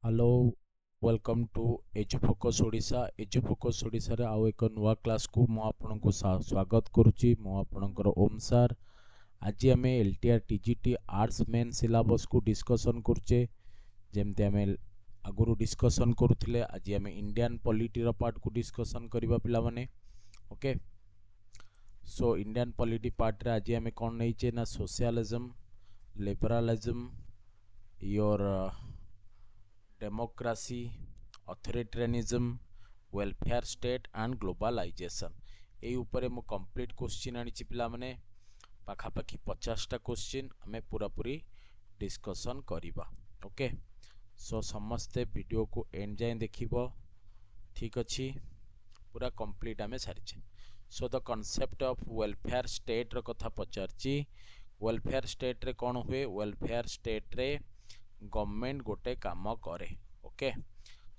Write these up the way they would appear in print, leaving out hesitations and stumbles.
Hello welcome to Edufocus Odisha Edufocus Odisha रे आउ एक नुआ क्लास को मु आपनको स्वागत करुच्ची मु आपनकर ओम सर। आज आम LTR TGT arts main syllabus को डिस्कशन करुचे जेमती आम आगुरी डिस्कशन करुले। आज आम इंडियन पॉलिटी पार्ट को डिस्कशन करबा पिला माने। Okay, so Indian polity part रे आज आम कौन नहीं ना socialism, liberalism, or democracy, authoritarianism, welfare state and globalization यही उपरे मु कंप्लीट क्वेश्चन आनी पिला माने पाखापाखि 50टा क्वेश्चन आम पूरा पूरी डिस्कशन करिबा। ओके, सो समस्ते वीडियो को एंड जाए देखिबो। ठीक अच्छी पूरा कंप्लीट आम सारी। So the concept of welfare state रो कथा पचारची। वेलफेयर स्टेट रे कौन हुए? वेलफेयर स्टेट रे गवर्नमेंट गोटे काम करे। ओके,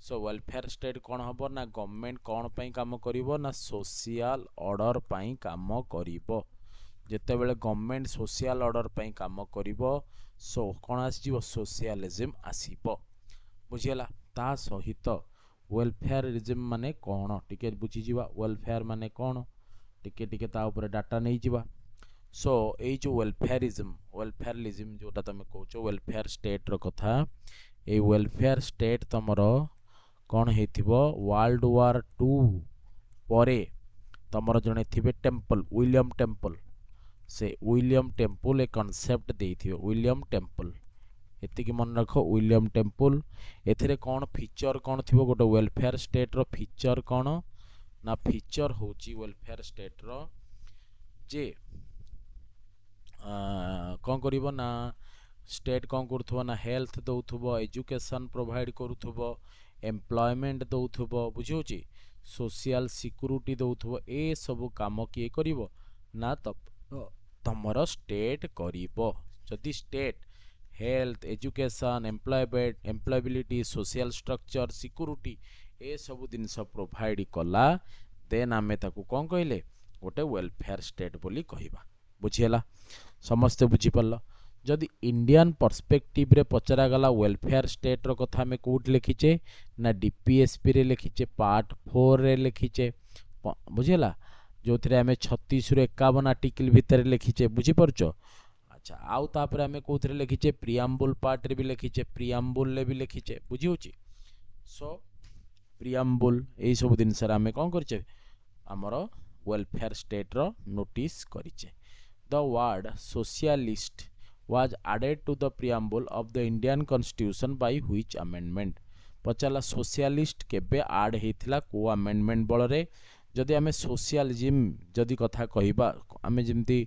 सो वेलफेयर स्टेट कौन हम ना गवर्नमेंट कौन पाई काम करिवो ना सोशल ऑर्डर पाई काम करिवो। जेते बेले गवर्नमेंट सोशल ऑर्डर पाई काम करिवो सो कौन आसीबो? सोशलिज्म आसीबो। बुझियला? ता सहित वेलफेयरिज्म माने कौन टिके बुझी जिवा। वेलफेयर माने कौन टिके टिके ता ऊपर डाटा नहीं जिवा। सो ये जो वेलफेयरिज्म जोटा तुम कौच वेलफेयर स्टेट रो कथा, ये वेलफेयर स्टेट तुमर कौन हेतिबो? वर्ल्ड वार 2 परे तुमर जने थिबे टेम्पल, विलियम टेम्पल। से विलियम टेम्पल ए कॉन्सेप्ट देइथिबे। विलियम टेम्पल एतिकी मन रख। विलियम टेम्पल एथिरे कौन फीचर कौन थिबो? गोटे वेलफेयर स्टेट रो फीचर कौन ना फीचर होची वेलफेयर स्टेट रो जे कौन करिवो ना स्टेट कौन करुथबो ना हेल्थ दउथबो, एजुकेशन प्रोवाइड करुथबो, एम्प्लॉयमेंट दउथबो, बुझियोची सोशल सिक्योरिटी दउथबो। ए सब काम किए करिवो ना तमरो स्टेट करिवो। जदि state health, education, employability, social structure, security ए सब जिनस प्रोवाइड कला देन आमे ताकू कौन कहले? गोटे वेलफेयर स्टेट बोली कहिबा। बुझियला? समस्ते बुझीपार। जदि इंडियन पर्सपेक्टिव रे पचरा गला वेलफेयर स्टेट रो कथा में कोट लिखिचे ना डीपीएसपी रे लिखिचे, पार्ट 4 रे लिखिचे। बुझियला? जो थे आम 36 रु 51 आर्टिकल भितर लिखिचे। बुझीपारचो? अच्छा, आउ तापर आम कौन लिखिचे? प्रियाम्बुल पार्ट रे भी लिखिचे, प्रियाम्बुल रे भी लिखिचे। बुझी होची? सो प्रियाम्बुल यही सब जिनस आम कौन करचे? आमर वेलफेयर स्टेट रो नोटिस करिचे। The word socialist was added to the preamble of the Indian Constitution by which amendment? पचाला सोशलिस्ट केबे आड हेथिला को अमेंडमेंट बल रे? जदि आमे सोशलिज्म जदि कथा कहिबा आमे जेमती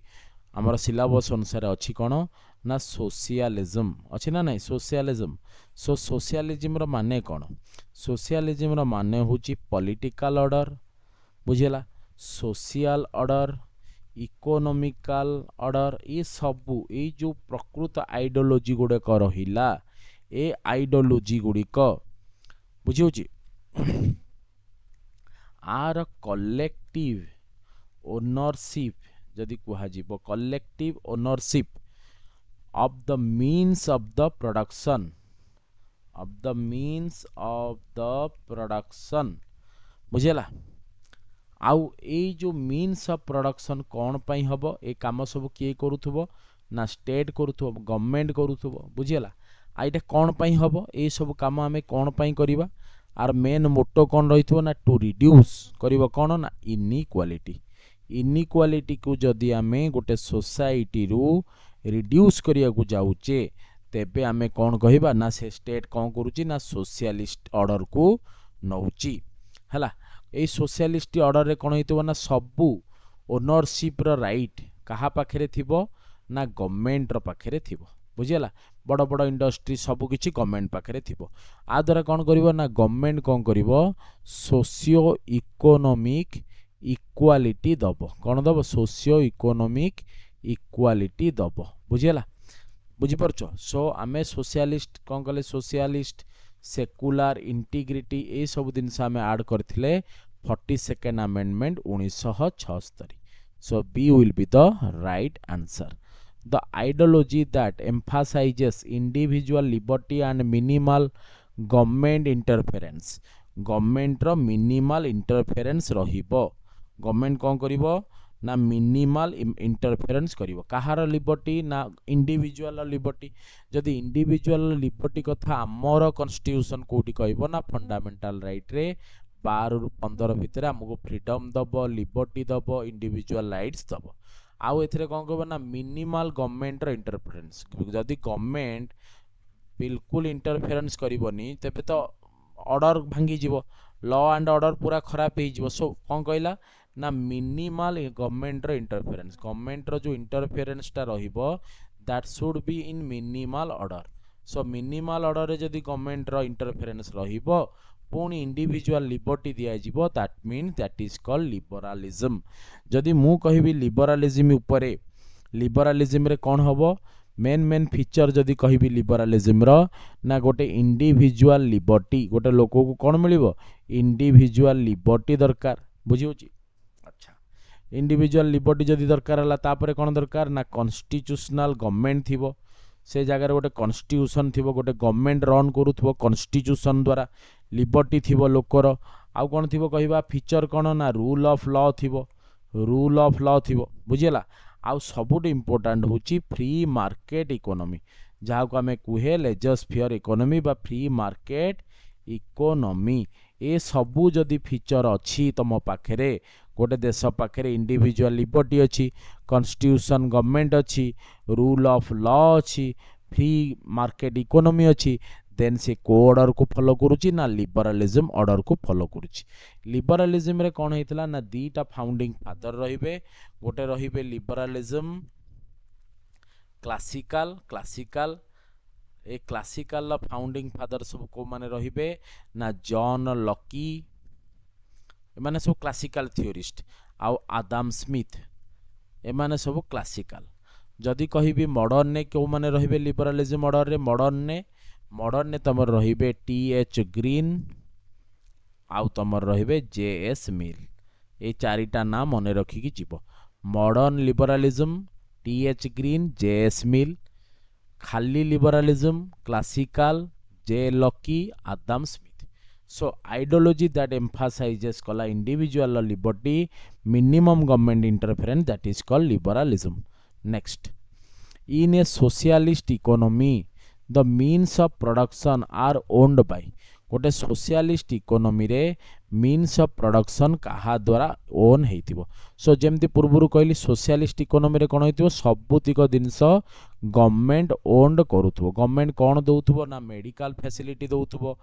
हमर सिलेबस अनुसार अछि कोन ना सोशलिज्म अछि ना नहीं सोशलिज्म। सो सोशलिज्म रो माने कोन? सोशलिज्म रो माने होची पॉलिटिकल ऑर्डर। बुझिला? सोशल ऑर्डर, इकोनॉमिकल ऑर्डर, ये सबू ये जो प्रकृत आइडियोलॉजी गुड़िक रहिला ए आइडियोलॉजी गुड़िक बुझी आर कलेक्टिव ओनरशिप जदि कहुब collective ownership of the means of the production बुझेला? आउ ए जो मीन्स ऑफ प्रोडक्शन कौन पाई हबो? ए काम सब किए करुथबो ना स्टेट करुथबो, गवर्नमेंट करुथबो। बुझियला? आइटा कौन पाई हबो? ए सब काम आमे कौन पाई करिबा? आर मेन मोटो कौन रहिथबो ना टू रिड्यूस करिबो कौन ना इनइक्वालिटी। इनइक्वालिटी को जदि आमे गोटे सोसाइटी रु रिड्यूस करिया को जाउचे तेबे आमे कौन कहिबा ना से स्टेट कौन करूची ना सोशलिस्ट ऑर्डर को नउची। हला? ए सोशलिस्ट ऑर्डर रे कौन हेतु ना सबू ओनरशिप रो राइट कहा पाखरे थिबो ना गवर्नमेंट रो पाखरे थिबो। बुझियला? बड़ बड़ इंडस्ट्री सबू किछि गवर्नमेंट पाखरे थिबो। आ द्वारा कौन करिवो ना गवर्नमेंट कौन करिवो सोशियो इकोनॉमिक इक्वालिटी दबो। कौन दबो? सोशियो इकोनॉमिक इक्वालिटी दबो। बुझियला? बुझी परछो? सो आमे सोशलिस्ट कौन कले? सोशलिस्ट सेकुलर इंटीग्रिटी ए सब जिनस आमे ऐड करथिले 42nd amendment 1976। So B will be the right answer. The ideology that emphasizes individual liberty and minimal government interference government रो मिनिमल इंटरफेरेंस रहिबो गवर्नमेंट कोन करिवो ना मिनिमल इंटरफेरेंस करिवो कहार लिबर्टी ना इंडिविजुअल लिबर्टी जदि इंडिविजुअल लिबर्टी कथा आमर कॉन्स्टिट्यूशन कोठी कहबो ना फंडामेंटल राइट रे 12 रु 15 भितर हमको फ्रीडम दबो लिबर्टी दबो इंडिविजुअल राइट्स दबो आउ एथिरे कोन कहबो ना मिनिमल गवर्नमेंट रो इंटरफेरेंस जदि गवर्नमेंट बिल्कुल इंटरफेरेंस करिवोनी तेबे तो ऑर्डर भांगी जीवो लॉ एंड ऑर्डर पूरा खराब हो जीवो सो कोन कहला ना मिनिमल गवर्नमेंट रो गवर्नमेंट रो जो इंटरफेरेंस टा रहिबो that should be in minimal order so minimal order रे जदि गवर्नमेंट रो इंटरफेरेंस रहिबो पुणी इंडिविजुअल लिबर्टी दिया जीवो that mean that is called liberalism जदि मु कहिबी लिबरलिज्म उपरे लिबरलिज्म रे कोन हबो मेन फीचर जदि कहिबी लिबरलिज्म रो ना गोटे इंडिविजुअल लिबर्टी गोटे लोक को कोन मिलिबो इंडिविजुअल लिबर्टी दरकार बुझियोची अच्छा इंडिविजुअल लिबर्टी जदि दरकार हला तापरे कोन दरकार ना कॉन्स्टिट्यूशनल गवर्नमेंट थिबो से जगह गोटे कॉन्स्टिट्यूशन थिबो गोटे गवर्नमेंट रन करूथबो कॉन्स्टिट्यूशन द्वारा लिबर्टी थिबो लोकर आउ कोन थिबो कहिबा फीचर कोन ना रूल ऑफ लॉ थिबो बुझियला आउ सबुट इम्पोर्टेंट होची फ्री मार्केट इकोनॉमी जहाँ को आम कहे लेजर इकोनॉमी बा फ्री मार्केट इकोनॉमी ए सबू जदि फीचर अच्छी तुम पाखे गोटे देश पाखे इंडिविजुअल लिबर्टी अच्छी कॉन्स्टिट्यूशन गवर्नमेंट अच्छी रूल ऑफ लॉ अच्छी फ्री मार्केट इकोनॉमी अच्छी देन से को ऑर्डर को फॉलो करुची ना लिबरलिज्म ऑर्डर को फॉलो करुची लिबरलिज्म रे कौन होइतला ना दीटा फाउंडिंग फादर रहिबे गोटे रहिबे लिबरलिज्म क्लासिकल ए क्लासिकल फाउंडिंग फादर सब को माने रहिबे ना जॉन लकी माने सब क्लासिकल थ्योरिस्ट आउ आदम स्मिथ ए माने सब क्लासिकल जदि कहिबी मॉडर्न ने को माने रहिबे लिबरलिज्म ऑर्डर रे मॉडर्न ने तमर रहिबे टी.एच. ग्रीन आउ तमर रहिबे जे.एस. मिल ए चारिटा नाम मने रखिकी जीवो modern liberalism T H. Green J S. Mill खाली लिबरलिज्म क्लासिकल जे Locke Adam Smith so ideology that emphasizes कला individual liberty minimum government interference that is called liberalism next in a socialist economy the means of production are owned by गोटे socialist economy रे means of production कहा द्वारा own हेतिबो सो जेमती पूर्वरु कहली socialist economy रे कोन हेतिबो सबुतिक जिंस गवर्नमेंट ओन्ड करूथबो गवर्नमेंट कोन दउथबो ना मेडिकल फैसिलिटी दउथबो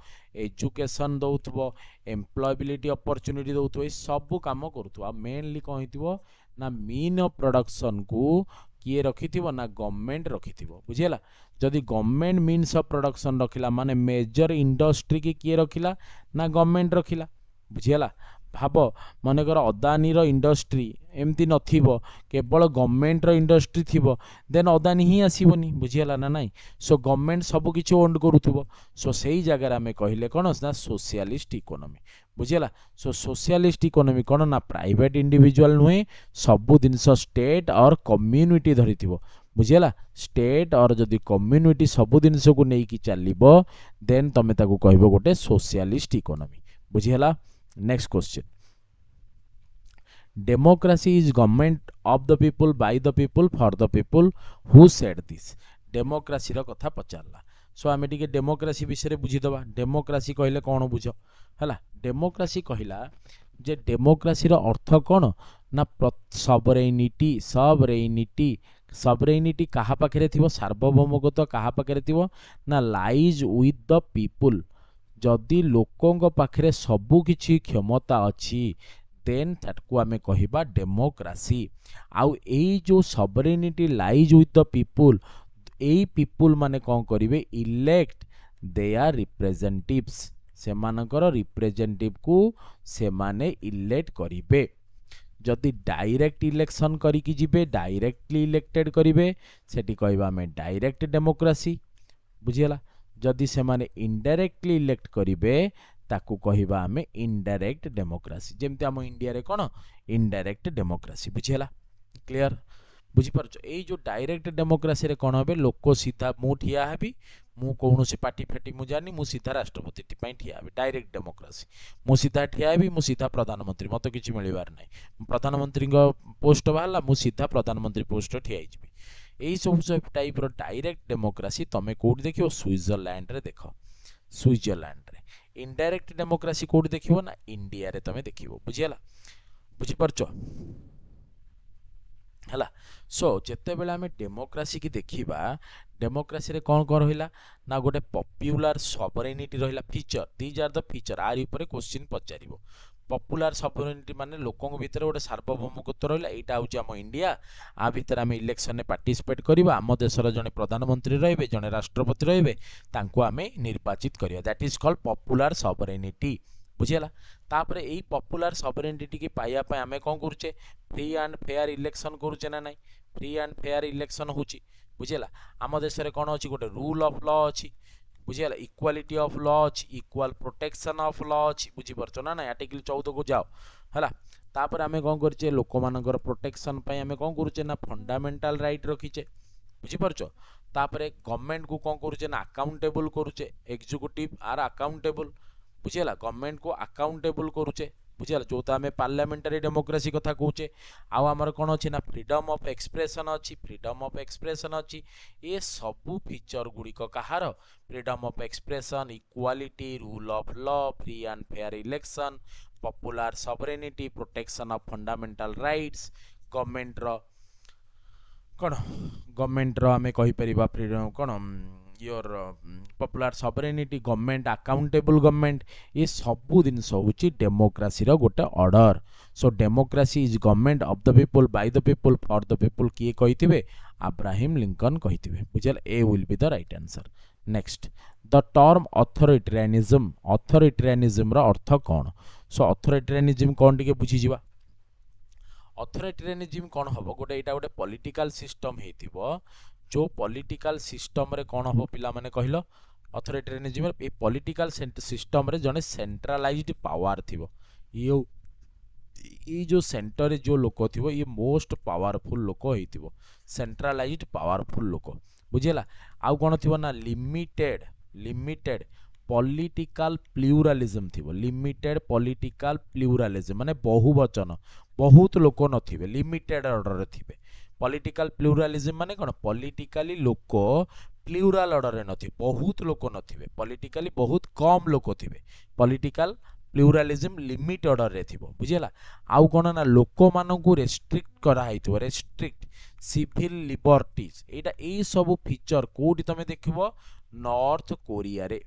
एजुकेशन दउथबो एम्प्लॉयबिलिटी अपॉर्चुनिटी दउथबो ए सब काम करूथबो मेनली कोन हेतिबो ना मीन ऑफ प्रोडक्शन को किए रखिथिबो ना गवर्नमेंट रखिथिबो बुझियला जदि गवर्नमेंट मीन्स ऑफ प्रोडक्शन रखिला माने मेजर इंडस्ट्री की किए रखिला ना गवर्नमेंट रखिला बुझियला भाव मनकर अदानी रो इंडस्ट्री एमती नथिबो केवल गवर्नमेंट रो इंडस्ट्री थिबो देन अदानी ही आसीबोनी बुझियला ना नाही सो गवर्नमेंट सब किछि ओन करूथबो सो सेही जगह रे हमें कहिले कोन ना सोशलिस्ट इकोनॉमी बुझियला सो सोशलिस्ट इकोनॉमी कोन ना प्राइवेट इंडिविजुअल नुहे सब जिनस स्टेट और कम्युनिटी धरिथिबो बुझियला स्टेट और जदि कम्युनिटी सब जिनस को नै कि चलिबो देन तमे ताकू कहबो गोटे सोशलिस्ट इकोनॉमी बुझियला next question democracy is government of the people by the people for the people who said this democracy रो कथा पचारला सो आमे टिके डेमोक्रेसी विषय बुझी दबा डेमोक्रेसी कहले कोन बुझ हला डेमोक्रेसी कहिला जे डेमोक्रेसी रो अर्थ कोन ना सबरेनिटी कहा पाखरे थिबो सार्वभौमत्व कहा पाखरे थिबो ना लाइज विथ द पीपल जदि लोकों पाखरे सबु किछि क्षमता अछि देन ताटको आमे कहिबा डेमोक्रेसी आउ एई जो sovereignty lies with the people एई पीपल माने कोन करिवे इलेक्ट देयर रिप्रेजेंटेटिव्स से मानकर रिप्रेजेंटेटिव को से माने इलेक्ट करिवे जदि डायरेक्ट इलेक्शन करिकी जिबे डायरेक्टली इलेक्टेड करिवे सेठी कहबा हमें डायरेक्ट डेमोक्रेसी बुझियला जदि से माने इनडायरेक्टली इलेक्ट करिवे ताकू कहबा हमें इनडायरेक्ट डेमोक्रेसी जेमते हम इंडिया रे कोन इनडायरेक्ट डेमोक्रेसी बुझियला क्लियर बुझीपार ये जो डायरेक्ट डेमोक्रेसी रे कौन हे लोक सीधा मु ठिया हेबी मु कौन से पार्टी फेटी मु जानी मु सीधा राष्ट्रपति ठिया हेबी डायरेक्ट डेमोक्रेसी मु सीधा ठिया हेबी मु सीधा प्रधानमंत्री मत किसी मिलबार नहीं प्रधानमंत्री पोस्ट बाहला मु सीधा प्रधानमंत्री पोस्ट ठिया हेजिबी यही सब टाइप रो डायरेक्ट डेमोक्रेसी तमे कोड देखियो स्विट्जरलैंड रे देख स्विट्जरलैंड रे इनडायरेक्ट डेमोक्रेसी कोड देखियो ना इंडिया रे तमे देखियो बुझियला बुझी परचो हला सो जेते बेला हमें डेमोक्रेसी की देखिबा डेमोक्रेसी रे कौन कौन रहिला ना गोटे पॉपुलर सॉवरेनिटी रहिला feature these are the feature are ऊपर क्वेश्चन पचारिबो पॉपुलर सॉवरेनिटी माने लोकन भीतर गोटे सार्वभौमिकत्व रहिला एटा होची हम इंडिया आ भीतर हम इलेक्शन में पार्टिसिपेट करबा हम देशर जने प्रधानमंत्री रहिबे जने राष्ट्रपति रहिबे तांको हमें निर्वाचित करिया that is called popular sovereignty बुझियला तापर एई पॉपुलर सॉवरेनिटी की पाइया पे हमें कौन करूचे फ्री एंड फेयर इलेक्शन करूचे ना नहीं फ्री एंड फेयर इलेक्शन होची बुझियला आम देश रे कोन अछि गोटे रूल ऑफ लॉ अछि बुझियला इक्वालिटी ऑफ लॉ अछि इक्वल प्रोटेक्शन ऑफ लॉ अछि बुझी परछो ना ना आर्टिकल 14 को जाओ हला तापर हमें कौन करचे लोक मानकर प्रोटेक्शन पे हमें कौन करूचे ना फंडामेंटल राइट रखीचे बुझी परछो तापर गवर्नमेंट को कौन करूचे ना अकाउंटेबल करूचे एग्जीक्यूटिव आर अकाउंटेबल बुझियला गवर्नमेंट को अकाउंटेबल करूचे बुझियला जो आम पार्लियामेंटारी डेमोक्रेसी कथा कहूचे आउ आमर कौन अच्छी ना फ्रीडम ऑफ एक्सप्रेशन अच्छी फ्रीडम ऑफ एक्सप्रेशन अच्छी ये सबू फीचर गुड़िक कहार freedom of expression equality rule of law free and fair election popular sovereignty protection of fundamental rights government रो कौन गवर्नमेंट रो आमे कहि परिबा फ्रीडम कौन or popular sovereignty government accountable government ये सबू जिनस होची डेमोक्रेसी रो गोटे order so democracy is government of the people by the people for the people किए कहिथिबे अब्राहम लिंकन कहिथिबे बुझल A will be the right answer next the term authoritarianism रो अर्थ कोन सो ऑथोरिटेरियनिज्म कोन टिके बुझी जिवा ऑथोरिटेरियनिज्म कोन हबो गोटे एटा गोटे पॉलिटिकल सिस्टम हेतिबो जो पॉलिटिकल सिस्टम रे कौन हम पिला माने कहलो ऑथोरिटेरियनिज्म ए पॉलिटिकल सिस्टम रे जने सेंट्रलाइज्ड पावर थिबो ये जो सेंटर रे जो लोक थिबो ये मोस्ट पावरफुल लोक हेतिबो सेंट्रलाइज्ड पावरफुल लोक बुझियला आउ कोन थिबो ना लिमिटेड पॉलिटिकल प्लूरालिज्म थिबो लिमिटेड पॉलिटिकल प्लूरालिज्म माने बहुवचन बहुत लोक नथिबे लिमिटेड ऑर्डर रे थिबे पॉलिटिकल प्लूरालिज्म माने कौन पॉलिटिकली लोक प्लूराल ऑर्डर रे नथि बहुत लोक नथिबे पॉलिटिकली बहुत कम लोक थिबे पॉलिटिकल प्लूरालिज्म लिमिट ऑर्डर रे थिबो बुझियला आउ कोन ना लोक मानकु रेस्ट्रिक्ट करा हैतो रेस्ट्रिक्ट सिविल लिबर्टीज एटा ए सब फीचर कोडी तमे देखिबो नॉर्थ कोरिया रे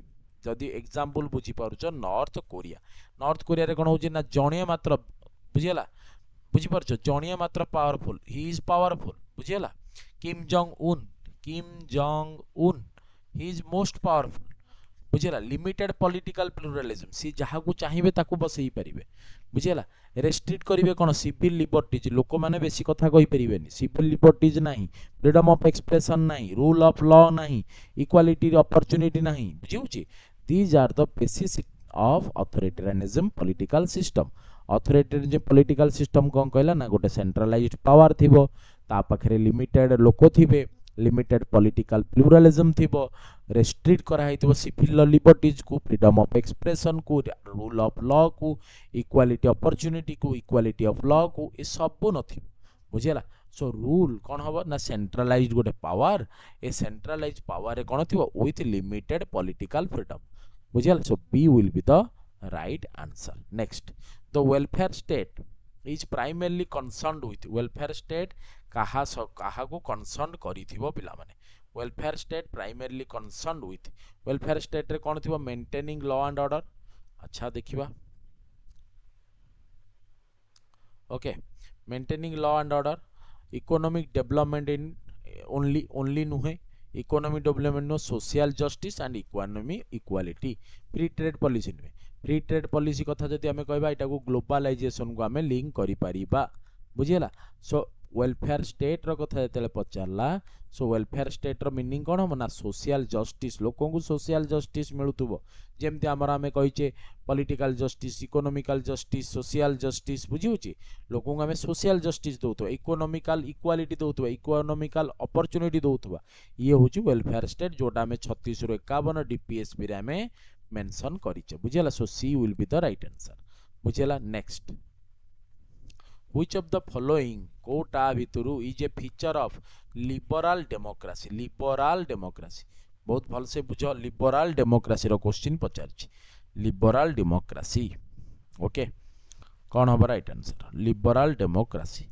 जदी एग्जांपल बुझी पारुचो नॉर्थ कोरिया रे कोन होची ना जणिया मात्र बुझियला बुझी पारछो जणिया मात्र पावरफुल ही इज पावरफुल बुझियला Kim Jong Un he is most powerful बुझियला लिमिटेड पॉलिटिकल प्लूरालिज्म सी जहा को चाहिबे ताकू बसई परिबे बुझियला रेस्ट्रिक्ट करिवे कोन सिविल लिबर्टीज लोक माने बेसी कथा कहि परिबेनी सिविल लिबर्टीज नाही फ्रीडम ऑफ एक्सप्रेशन नाही रूल ऑफ लॉ नाही इक्वालिटी अपॉर्चुनिटी नाही बुझिउची these are the basis of authoritarianism political system authoritarianism political system कौन कहला ना गोटे सेंट्रलाइज्ड पावर थिबो ता पाखरे लिमिटेड लोक थिबे लिमिटेड पॉलिटिकल प्लूरालिज्म थिबो रेस्ट्रिक्ट करा हैतिबो सिविल लिबर्टीज को फ्रीडम ऑफ एक्सप्रेशन को रूल ऑफ लॉ को इक्वालिटी अपॉर्चुनिटी को इक्वालिटी ऑफ लॉ को ए सब नथिबो बुझियला सो रूल कौन हबो ना सेंट्रलाइज्ड गोटे पावर ए सेंट्रलाइज्ड पावर रे कौन थिबो विथ लिमिटेड पॉलिटिकल फ्रीडम बुझियला so B will be the right answer next the welfare state is primarily concerned with welfare state kaha को concerned करिथिबो पिला माने welfare state primarily concerned with welfare state रे कोन थिबो maintaining law and order अच्छा देखिबा okay maintaining law and order economic development in only नुहे economic development no social justice and economy equality free trade policy नुहे free trade policy कथा जदि आमे कहबा एटा को ग्लोबलाइजेशन को आमे लिंक करि परिबा बुझियला सो वेलफेयर स्टेट रो कथा जेतेले पचारला सो वेलफेयर स्टेट रो मीनिंग कोन हम ना सोशल जस्टिस लोकों को सोशल जस्टिस मिलुतबो जेमति हमर आमे कहिचे political justice economical justice social justice बुझी होची लोकों को हमें सोशल जस्टिस दउतो इकोनॉमिकल इक्वालिटी दउतो इकोनॉमिकल अपॉर्चुनिटी दउतो ये होची वेलफेयर स्टेट जोटा हमें 36 रो 51 डीपीएसपी रे हमें मेंशन करिचे बुझिला so C will be the right answer बुझिला next Which of the following कोटा भितरु is a feature of liberal democracy बहुत भल से बुझ लिबरल डेमोक्रेसी रो क्वेश्चन पचारछि लिबरल डेमोक्रेसी ओके कौन हम right answer liberal democracy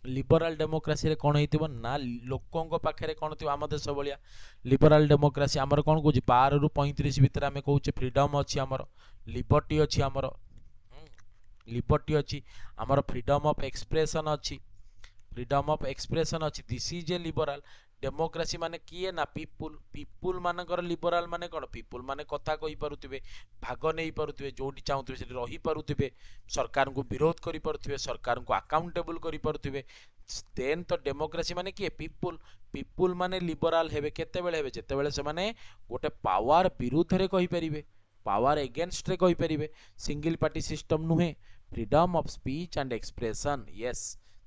liberal democracy रे कौन हेतिबो ना लोकों को पाखरे कौन थिबो आम देश भलिया लिबरल डेमोक्रेसी आमर कौन कहूँ 12 रु 35 भितर आम कहूँ फ्रीडम अच्छी आमर लिबर्टी अच्छी आमर लिबर्टी अच्छी आमर फ्रीडम ऑफ एक्सप्रेशन अच्छी फ्रीडम ऑफ एक्सप्रेशन अच्छी this is a liberal democracy माने किए ना पीपुल मानकर लिबरल माने कौन पीपुल माने कथा कहि पारुथिबे भाग नहीं पारुथिबे जोडी चाहुथिबे सेठी रही पारुथिबे सरकार को विरोध करि पारुथिबे सरकार को अकाउंटेबल करि पारुथिबे देन तो डेमोक्रेसी माने किए पीपुल माने लिबरल हेबे केते बेले हेबे जेते बेले से माने गोटे पावर विरुद्ध रे कहि परिबे पावर अगेंस्ट रे कहि परिबे सिंगल पार्टी सिस्टम नुहे freedom of speech and expression yes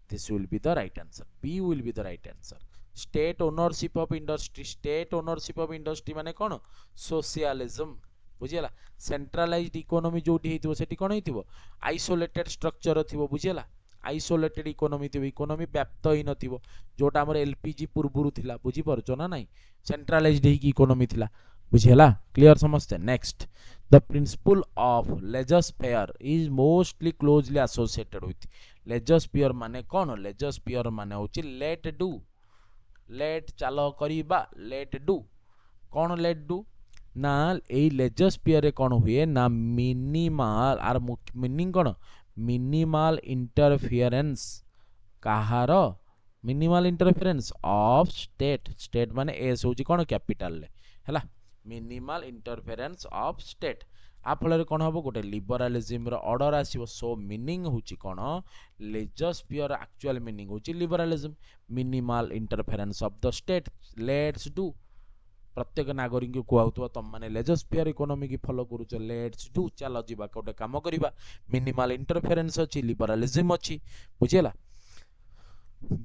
this will be the right answer B will be the right answer state ownership of industry माने कौन सोशलिज्म बुझिला सेंट्रलाइज्ड इकोनॉमी जोटी हेतिबो सेठी कौन हेतिबो आइसोलेटेड स्ट्रक्चर थिबो बुझिला आइसोलेटेड इकोनॉमी थिबो इकोनॉमी व्याप्त ही नथिबो जोटा हमर एलपीजी पूर्वरु थिला बुझी परछो ना नाही सेंट्रलाइज्ड ही इकोनॉमी थिला बुझिला क्लियर समझते next the principle of laissez faire is mostly closely associated with laissez faire माने कौन लेजस्फेयर माने होची लेट डू लेट चालो करिबा लेट डू कौन लेट डू ना ए लेजस्फियर रे कौन हुए ना मिनिमल आर मीनिंग कौन minimal interference Kahar minimal interference of state माने एस होची कौन कैपिटल ले हैला मिनिमल इंटरफेरेंस ऑफ स्टेट आ फल कौन हम गोटे लिबरालिज्म ऑर्डर आसो सो मीनिंग होची कौन लेजस्फियर एक्चुअल मीनिंग होची liberalism minimal interference of the state let's do प्रत्येक नागरिक को कहउतबा तुम माने लेजस्फियर इकोनॉमी की फॉलो करूछ लेट्स डू चलो जीवा गोटे काम करिबा मिनिमल इंटरफेरेंस अछि लिबरालिज्म अछि बुझिला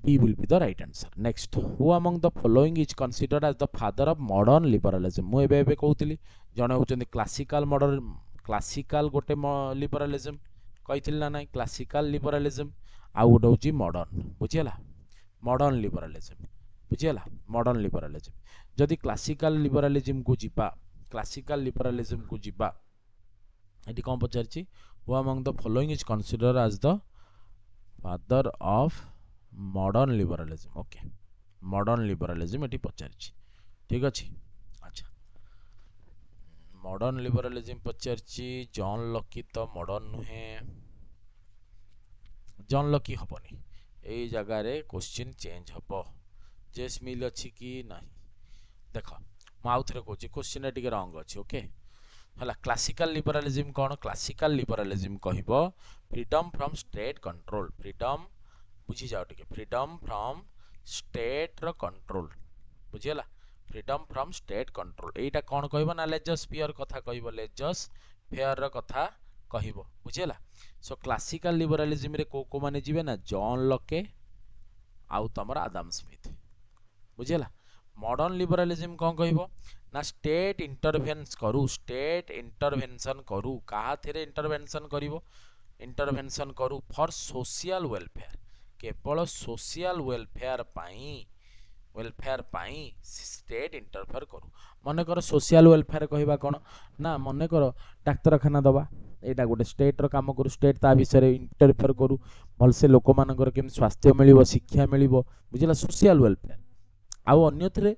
B will be the right answer. Next, who among the following is considered as the father of modern liberalism? मु एबे कहउतली जने होचंदी क्लासिकल गोटे लिबरालिज्म कहिथिल ना नाही क्लासिकल लिबरालिज्म आ गोटे होची मॉडर्न बुझिला मॉडर्न लिबरालिज्म बुझिला मॉडर्न लिबरालिज्म जदि क्लासिकल लिबरालिज्म को जिबा एटी कोन पचारची who among the following is considered as the father of modern liberalism okay modern liberalism एटी पचारछि ठीक अछि अच्छा मॉडर्न लिबरालिज्म पचारछि जॉन लकी तो मॉडर्न नुहे जॉन लकी हबनी एई जगह रे क्वेश्चन चेंज हबो जेस मिल अछि कि नाही देखो म आउथरे कहछि क्वेश्चन एटी रंग अछि ओके हला क्लासिकल लिबरालिज्म कोन क्लासिकल लिबरालिज्म कहिबो freedom from state control freedom बुझी जाओ टिके फ्रीडम फ्रॉम स्टेट रो कंट्रोल बुझिला फ्रीडम फ्रॉम स्टेट कंट्रोल एटा कोन कहबो ना लेजस्फियर कथा कहबो लेजस्फियर रो कथा कहबो बुझिला सो क्लासिकल लिबरालिज्म रे को माने जिवे ना जॉन लके आउ तमर आदम स्मिथ बुझिला मॉडर्न लिबरालिज्म कोन कहबो ना स्टेट इंटरवेंशन करू कहा थेरे इंटरवेंशन करू फॉर सोशल वेलफेयर केवल सोशल वेलफेयर पाई स्टेट इंटरफेयर करू मन कर सोशल वेलफेयर कहबा कोन ना मन कर डाक्तरखाना दबा एटा गोटे स्टेट रो काम करू स्टेट ता विषय इंटरफेयर करू भल से लोक मानकर केम स्वास्थ्य मिलिबो शिक्षा मिलिबो बुझिला सोशल वेलफेयर आउ अन्यथरे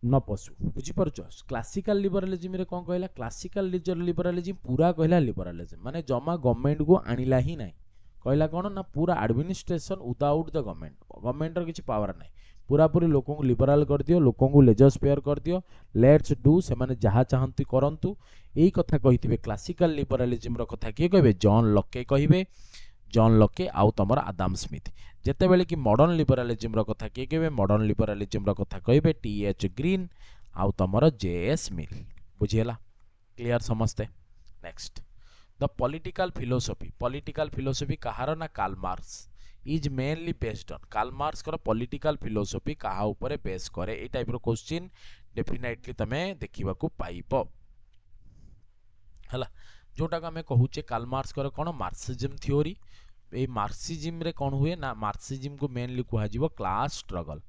न पशु बुझी परछ क्लासिकल लिबरालिज्म रे कोन कहला क्लासिकल लिबरालिज्म पूरा कहला लिबरालिज्म माने जमा गवर्नमेंट को आनिला ही नाही कहला कोन ना पूरा एडमिनिस्ट्रेशन विदाउट द गवर्नमेंट रो किछि पावर नाही पूरा पूरी लोक लिबराल कर दियो, लोक लेजर स्पेयर कर दियो, लेट्स डू से माने जहाँ चाहती करंतु। यही कथा कही क्लासिकल लिबरालिज्म कथा किए कहे? जॉन लके कहे, जॉन लके आउ तमर आदाम स्मिथ। जेतेबेले कि मॉडर्न लिबरालिज्म कथा किए कहे? मॉडर्न लिबरालिज्म कथा कहे टी.एच. ग्रीन आउ तमर जे.एस. मिल। बुझीला? क्लियर समस्ते? Next the political philosophy. Political philosophy कहार ना? Karl Marx is mainly based on. Karl Marx कर पॉलिटिकल फिलोसफी कहा ऊपर बेस करे? ए टाइप रो क्वेश्चन डेफिनेटली तमे देखिबा को पाइबो हला। जोटा आम कहूचे कार्ल मार्क्स कर कौन? Marxism theory. ए मार्क्सिज्म रे कौन हुए ना? मार्क्सिज्म को मेनली कहुआ क्लास स्ट्रगल।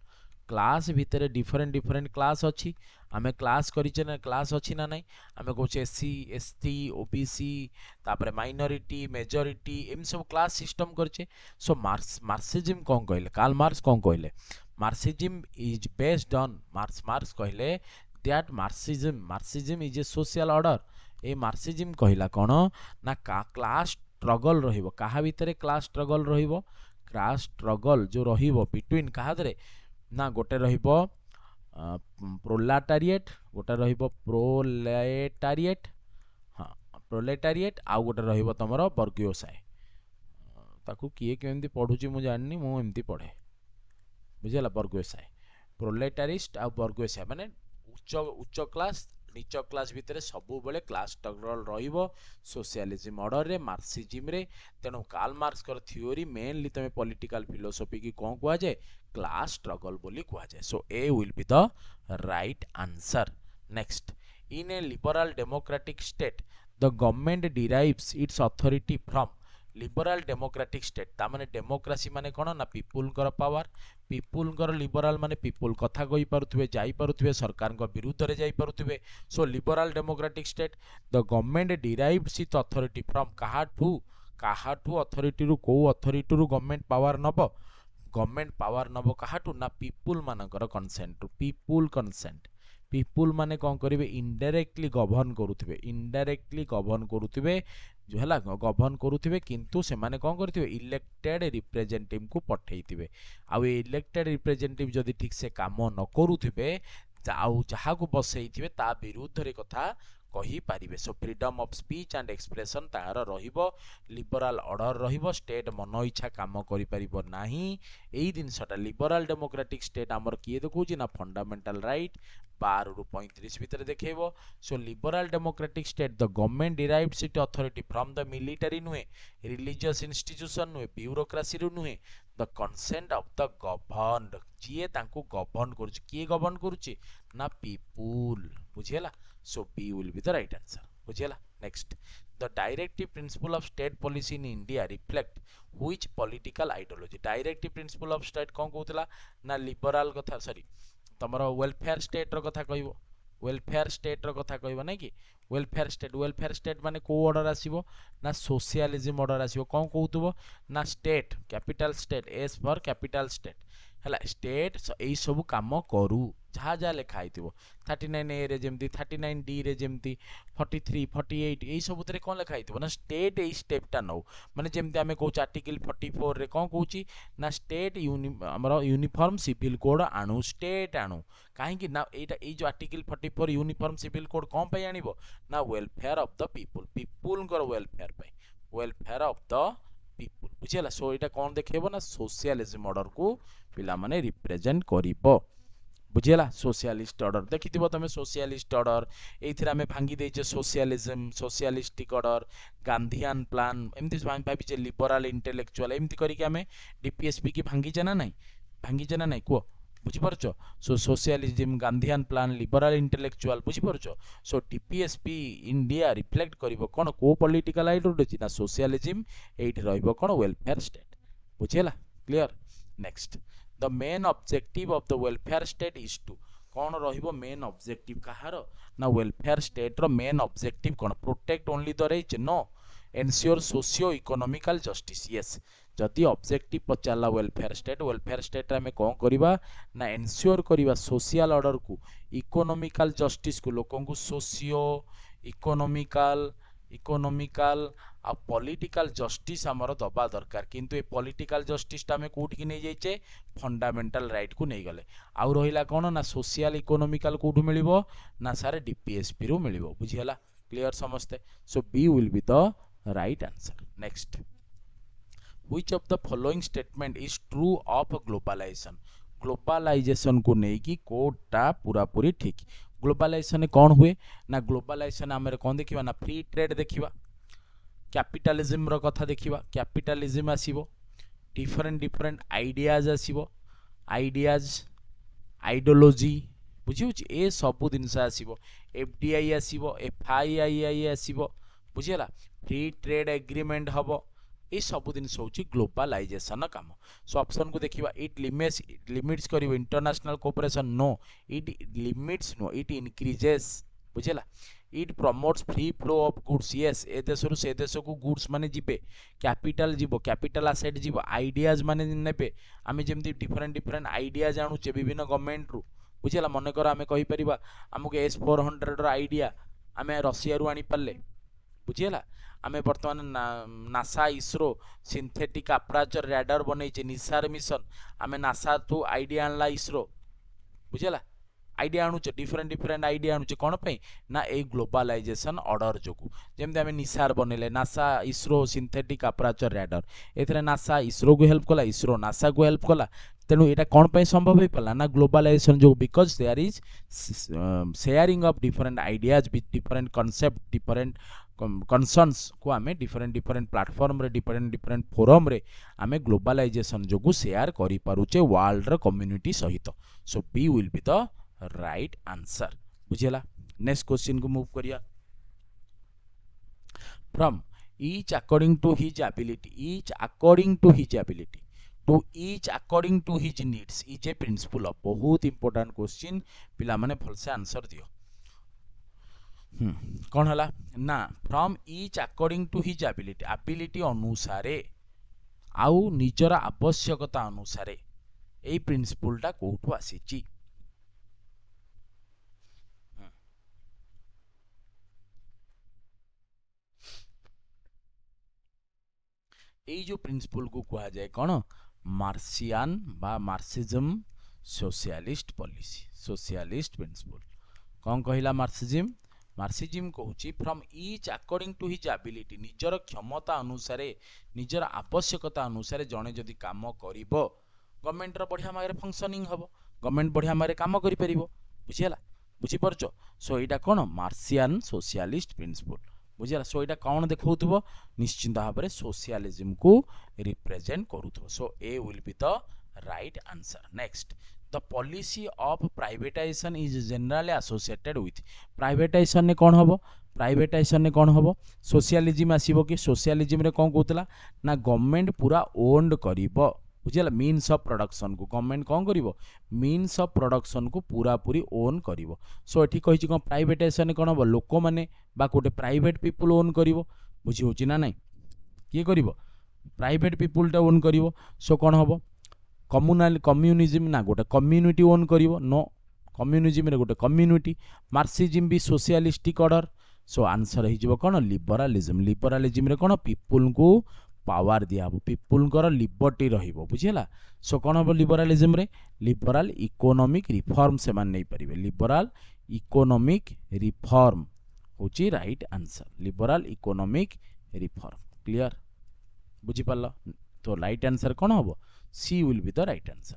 क्लास भितर डिफरेंट डिफरेंट क्लास अच्छी। आमे क्लास करिचे ना? क्लास अच्छी ना नहीं? आमे कहूचे एससी, एसटी, ओबीसी, तापरे माइनॉरिटी, मेजॉरिटी, एम सब क्लास सिस्टम करचे। सो मार्क्सिज्म कौन कहले? कार्ल मार्क्स कौन कहले? Marxism is based on Marx कहले that Marxism is a social order. ए मार्क्सिज्म कहला कौन ना? क्लास स्ट्रगल रहिबो। काहा भितर क्लास स्ट्रगल रहिबो? क्लास स्ट्रगल जो रहिबो बिटवीन काहा धरे ना? गोटे रहिबो प्रोलेटारिएट, गोटे रहिबो प्रोलेटारिएट, हाँ प्रोलेटारिएट, आउ गोटे रहिबो तमरो वर्गीयसाय। ताकू किए केमती पढ़ुची मु जाननी, मु एमती पढ़े। बुझेला? वर्गीयसाय, प्रोलेटारिस्ट आ वर्गीयसाय माने उच्च उच्च क्लास नीच क्लास भितर सबु बेले क्लास स्ट्रगल रहिबो सोशलिज्म ऑर्डर रे, मार्क्सिज्म रे। तेणु कार्ल मार्क्स कर थ्योरी मेनली तमे पॉलिटिकल फिलोसफी की कौन कुआ जाए? क्लास स्ट्रगल बोली कुआ जाए। So A will be the right answer. Next, in a liberal democratic state the government derives its authority from. Liberal democratic state तामाने डेमोक्रेसी माने कौन ना? पीपुल कर पावर। पीपुल कर लिबरल माने पीपुल कथा कहि पारुथबे, जाई पारुथबे, सरकार को विरुद्ध रे जाई पारुथबे। So liberal democratic state the government derives its authority from. काहाठू अथॉरिटी रु, को अथॉरिटी रु गवर्नमेंट पावर नबो? गवर्नमेंट पावर नबो काहाठू ना? पीपुल मानकर कंसेंट रु। पीपुल कंसेंट, पीपुल माने कौन करिवे? इनडायरेक्टली गवर्न करुथिबे, इनडायरेक्टली गवर्न करुथिबे जो है गवर्न करुथिबे, किंतु से माने कौन करथिबे? इलेक्टेड रिप्रेजेंटेटिव को पठेइथिबे। आ इलेक्टेड रिप्रेजेंटेटिव जदि ठीक से काम न करुथिबे, आउ जहा को बसैथिबे ता विरुद्ध रे कथा कही पारिबे। So freedom of speech and expression तार रहिबो, लिबरल ऑर्डर रहिबो, स्टेट मन इच्छा काम करि परिबो नाही। एई जिनसटा लिबरल डेमोक्रेटिक स्टेट हमर किए देखौची ना? फंडामेंटल राइट 12 रु 35 भितर देखैबो। So liberal democratic state the government derives it authority from the military नुहे, रिलीजियस इंस्टीट्यूशन नुहे, ब्यूरोक्रेसी रु नुहे, the consent of the governed. जिए तांको गवर्न करूची, किए गवर्न करूची ना? पीपुल। बुझियला? So B will be the right answer. बुझियला? Next, the directive principle of state policy in India reflect which political ideology. Directive principle of state कौन कहूतला ना? लिबरल कथा, सॉरी तमरो वेलफेयर स्टेट रो कथा कहइबो, वेलफेयर स्टेट रो कथा कहइबो नै कि? वेलफेयर स्टेट माने को ऑर्डर आसीबो ना? सोशलिज्म ऑर्डर आसीबो। कौन कहउतबो ना? State, capital state, as for capital state हला। स्टेट एई सब काम करू जहाँ जहाँ लिखा होइतिबो 39A रे जेमती, 39D रे जेमती, 43 48 एई सब तरे कौन लिखा होइतिबो ना? स्टेट एई स्टेपटा नौ माने जेमती आमे कहू आर्टिकल 44 रे कौन कहूची ना? स्टेट हमर यूनिफॉर्म सिविल कोड आणु, स्टेट आणु। काहे कि ना? एटा एई जो आर्टिकल 44 यूनिफॉर्म सिविल कोड कौन पई आनिबो ना? Welfare of the people, people कर वेलफेयर पई, वेलफेयर ऑफ द पीपुल। बुझियला? सो एटा कौन देखेबो ना? सोशलिज्म ऑर्डर को पिला माने रिप्रेजेंट करिबो। बुझियला? सोशलिस्ट ऑर्डर देखिथिबो तमे, सोशलिस्ट ऑर्डर एथिरा में भांगी देचे socialism, socialistic order, Gandhian plan, एमती भाबी जे लिबरल इंटेलेक्चुअल एमती करी के हमें डीपीएसपी की भांगी जना नहीं को बुझी परछो? So socialism, Gandhian plan, liberal intellectual बुझी परछो? सो डीपीएसपी इंडिया रिफ्लेक्ट करिवो कोन? को पॉलिटिकल आइडियोलॉजी ना? सोशलिज्म। एठी रहइबो कोन? Welfare state. बुझियला? Clear? Next, the main objective of the welfare state is to. कौन रहिबो मेन ऑब्जेक्टिव कहार ना? वेलफेयर स्टेट रो मेन ऑब्जेक्टिव कौन? Protect only the rich? No, ensure socio economical justice. Yes, जदि ऑब्जेक्टिव पचारला वेलफेयर स्टेट आमे कौन करिबा ना? एनश्योर करिबा सोशल ऑर्डर को, इकोनॉमिकल जस्टिस को, लोकन को सोशियो इकोनॉमिकल आ पॉलिटिकल जस्टिस आमर दबा दरकार किंतु ए पॉलिटिकल जस्टिस टा हमें कोठी नहीं जाइचे फंडामेंटल राइट को नहीं गले आउ रहिला कोन ना सोशल इकोनॉमिकल कोठु मिलिबो ना सारे डीपीएसपी रु मिलिबो बुझियला क्लियर समस्ते so B will be the right answer next which of the following statement is true of globalisation globalisation को लेकिन कोटा पूरा पूरी ठीक ग्लोबलाइजेशन कौन हुए ना ग्लोबलाइजेशन आम कौन देखा ना फ्री ट्रेड देखा कैपिटलिज्म रो कथा देखा कैपिटलिज्म आसीबो डिफरेंट डिफरेंट आइडियाज आसीबो आइडियाज आइडियोलॉजी बुझी ए सबू जिनस आसीबो एफडीआई आसीबो एफआईआई आसीबो बुझीला फ्री ट्रेड एग्रीमेंट हबो ये सब जिन हूँ ग्लोबलाइजेशन काम सो ऑप्शन को देखिए इट लिमिट्स करिवो international cooperation no it limits no it increases बुझेला it promotes free flow of goods yes ए देश रु से देश को गुड्स माने जिबे कैपिटल जीवो कैपिटल असेट जीवो आइडियाज माने नेबे आमे जेमती डिफरेंट डिफरेंट आइडिया जानूचे विभिन्न गवर्नमेंट रु बुझेला मन कर आमे कहि परिबा हमको S-400 रो आइडिया आमे रशिया रु आनी पाले बुझेला आमे बर्तमान NASA ISRO synthetic aperture radar बनैचे निसार मिशन आमे नासा तो आइडिया आनला इसरो बुझेला आइडिया आणुचे डिफरेंट डिफरेंट आइडिया आणुचे कोन पे ना ए ग्लोबलाइजेशन ऑर्डर जोगु जेमते आमे निसार बनेले NASA ISRO synthetic aperture radar एथरे नासा इसरो को हेल्प कला इसरो नासा को हेल्प कला तेणु एटा कौन पे संभव हो पाला ना ग्लोबलाइजेशन जो because there is sharing of different ideas with different concept different concerns को आमे डिफरेंट डिफरेंट प्लेटफॉर्म रे डिफरेंट डिफरेंट फोरम रे आमे ग्लोबलाइजेशन जोगु शेयर करि पारुचे वर्ल्ड रो कम्युनिटी सहित so B will be the right answer बुझेला नेक्स्ट क्वेश्चन को मूव करिया from each according to his ability each according to his ability to each according to his needs is a principle of बहुत important question पिला माने भलसे answer दियो कौन हला ना from each according to his ability ability अनुसारे आउ निजर आवश्यकता अनुसारे ए प्रिंसिपल टा कोठु आसीची ये जो प्रिंसिपल को कहा जाए कौन मार्सियन बा Marxism socialist policy socialist principle कौन कहला मार्क्सिज्म मार्क्सिज्म कहूँ from each according to his ability निजर क्षमता अनुसार निजर आवश्यकता अनुसार जड़े जदि काम करिवो गवर्नमेंट रो बढ़िया मारे फंक्शनिंग हबो गवर्नमेंट बढ़िया मारे काम करि परिबो बुझियला बुझि परछो सो एटा कोन मार्क्सियन सोशलिस्ट प्रिंसिपल बुझियला सो एटा कौन देखौथबो निश्चित भाव में सोशलिज्म को रिप्रेजेंट करूथबो so A will be the right answer next the policy of privatisation is generally associated with privatisation ने कौन हबो प्राइवेटाइजेशन ने कौन हबो सोशलिज्म आसीबो कि सोशलिज्म रे कौन कहतला ना गवर्नमेंट पूरा ओन्ड करिवो बुझियला मीन्स ऑफ प्रोडक्शन को गवर्नमेंट कौन करिवो मीन्स ऑफ प्रोडक्शन को पूरा पूरी ओन करिवो सो एठी कहिछि कोन प्राइवेटाइजेशन कौन हबो लोक माने बा कोटे प्राइवेट पीपल ओन करिवो बुझि होछि ना नाही किए करिवो प्राइवेट पीपल टा ओन करिवो सो कौन हबो कम्युनल कम्युनिज्म ना गोटे कम्युनिटी ओन करिवो नो कम्युनिज्म रे गोटे कम्युनिटी मार्क्सिज्म भी सोशलिस्टिक ऑर्डर सो आंसर हो जिवो कोन लिबरलिज्म लिबरलिज्म रे कोन पीपल को पावर दिया हबो पीपल कर लिबर्टी रहिबो बुझिला सो कोन हबो लिबरलिज्म रे लिबरल इकोनॉमिक रिफॉर्म से मान नै परिबे लिबरल इकोनॉमिक रिफॉर्म होची right answer liberal economic reform clear बुझि पालो तो राइट आंसर कोन हबो C will be the right answer.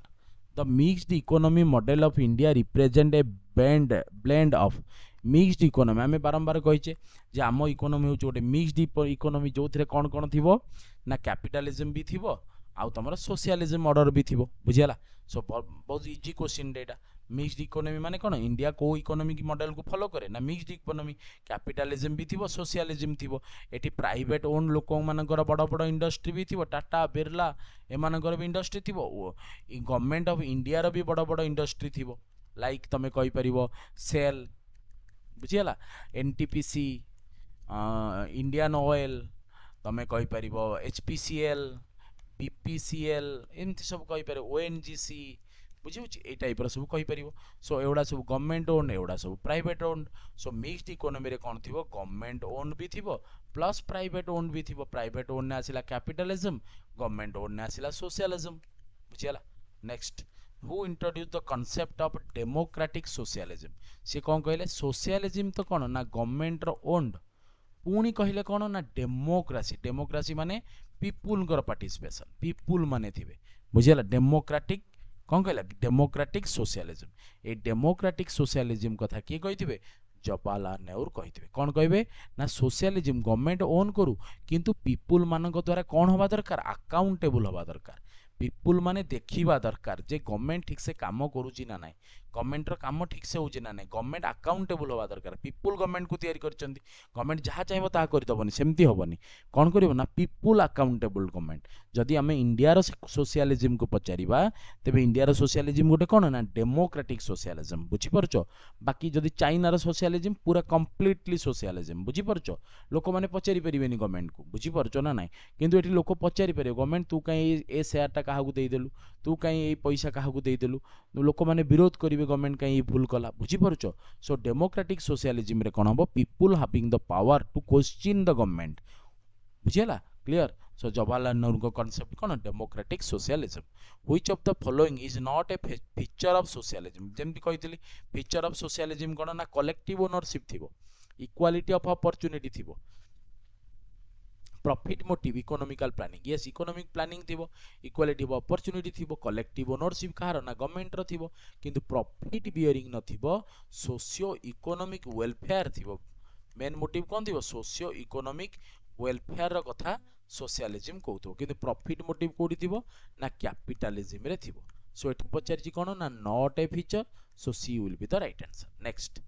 The mixed economy model of India represent a blend of mixed economy. आमे बारंबार कहिचे जे आम इकोनॉमी होचे गोटे मिक्स्ड इकोनॉमी जो थरे कोन कोन थिबो ना कैपिटलिज्म भी थिबो आउ तमरा सोशलिज्म ऑर्डर भी थिबो बुझियाला सो बहुत easy question data mixed economy माने कोन इंडिया को इकोनॉमिक मॉडल को फॉलो करे ना मिक्स्ड इकोनॉमी कैपिटलिज्म भी थिबो सोशलिज्म थिबो एटी प्राइवेट ओन लोक मानकर बड़ बड़ इंडस्ट्री भी थिबो टाटा बिरला ए मानकर भी इंडस्ट्री थिबो गवर्नमेंट ऑफ इंडिया रो भी बड़ बड़ इंडस्ट्री थिबो लाइक तमे कहि परिबो सेल बुझियाला एनटीपीसी इंडियन ऑयल तमे कहि परिबो एचपीसीएल बीपीसीएल एमती सब कहि पारे ओएनजीसी बुझी ए टाइप सब कहि परिबो सो एवडा सब गवर्नमेंट ओन एवडा सब private own so mixed economy रे कोन थिबो गवर्नमेंट ओन भी थिबो प्लस प्राइवेट ओन भी थिबो प्राइवेट ओन ने आसिला कैपिटलिज्म गवर्नमेंट ओन ने आसिला सोशलिज्म बुझियाला next who introduce the concept of democratic socialism से कौन कहले सोशलिज्म तो कौन ना गवर्नमेंट रो ओन्ड पुणी कहले कौन ना डेमोक्रेसी डेमोक्रेसी माने पीपुल कर पार्टिसिपेशन पीपुल माने थिबे बुझियाला डेमोक्रेटिक कौन कहला democratic socialism a democratic socialism कथा किए कहिथिबे जवाहरलाल नेहरू कहिथिबे कौन कहबे ना सोशलिज्म गवर्नमेंट ओन करू किंतु पीपुल मानक द्वारा कौन हवा दरकार अकाउंटेबल हवा दरकार पीपुल माने देखिबा दरकार जे गवर्नमेंट ठीक से काम करूची ना नाही गवर्नमेंट रो काम ठीक से होची ना नाही गवर्नमेंट अकाउंटेबल हवा दरकार पीपुल गवर्नमेंट को तैयारी करचंदी गवर्नमेंट जहाँ चाहिए ताहा करि दबनी सेमती होबनी कौन करिवो ना पीपुल अकाउंटेबल गवर्नमेंट जदि आमे इंडिया रो सोशलिज्म को पचारिबा तेबे इंडिया रो सोशलिज्म गोटे कोन ना डेमोक्रेटिक सोशलिज्म बुझी परचो बाकी जदि चाइना रो सोशलिज्म पूरा कंप्लीटली सोशलिज्म बुझी परचो लोक माने पचारि परिबेनी गवर्नमेंट को बुझी परचो ना नाही किंतु एठी लोक पचारि परिबे गवर्नमेंट तू काई ए शेयर टा काहाकू देई देलु तू काई ए पैसा काहाकू देई देलु लोक माने विरोध करिवे गवर्नमेंट काई भूल कला बुझी परचो सो डेमोक्रेटिक सोशलिज्म रे कोन हबो people having the power to question the government बुझियाला क्लियर सो जवाहरलाल नेहरू को कांसेप्ट कोन democratic socialism which of the following is not a feature of socialism जेमति कहितली फीचर ऑफ सोशलिज्म कोन ना कलेक्टिव ओनरशिप थिबो इक्वालिटी ऑफ अपॉर्चुनिटी थिबो profit motive economical planning yes economic planning थिबो इक्वालिटी ऑफ अपॉर्चुनिटी थिबो collective ownership कहार ना गवर्नमेंट रो थिबो किंतु प्रॉफिट बियरिंग न थिबो सोशियो इकोनॉमिक वेलफेयर थिबो मेन मोटिव कोन थिबो सोशियो इकोनॉमिक वेलफेयर रो कथा सोशलिज्म कहतो किंतु प्रॉफिट मोटिव कोडी थिबो ना कैपिटलिज्म रे थिबो सो एठी पचारची कोन ना not a feature so C will be the right answer next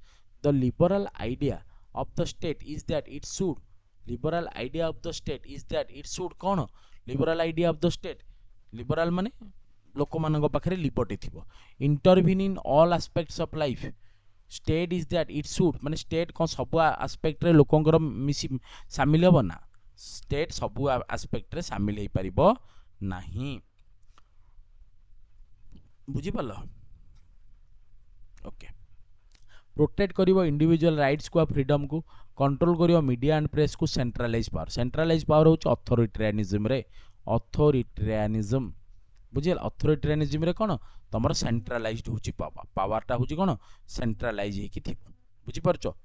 the liberal idea of the state is that it should liberal idea of the state is that it should कौन liberal idea of the state liberal माने लोक मानक पाखरे liberty थिबो intervene in all aspects of life state is that it should माने state कोन सब aspect रे लोकंकर मिसी शामिल हो ना स्टेट सब एस्पेक्ट रे शामिल हे परिबो नाही बुझी पालो ओके प्रोटेक्ट करिवो इंडिविजुअल राइट्स को फ्रीडम को कंट्रोल करिवो मीडिया एंड प्रेस को सेंट्रलाइज पावर होची अथॉरिटेरियनिज्म रे अथॉरिटेरियनिज्म बुझियल अथॉरिटेरियनिज्म रे कोन तमर सेंट्रलाइज्ड होची पावर टा होची कोन सेंट्रलाइज हे की थिबो बुझी परचो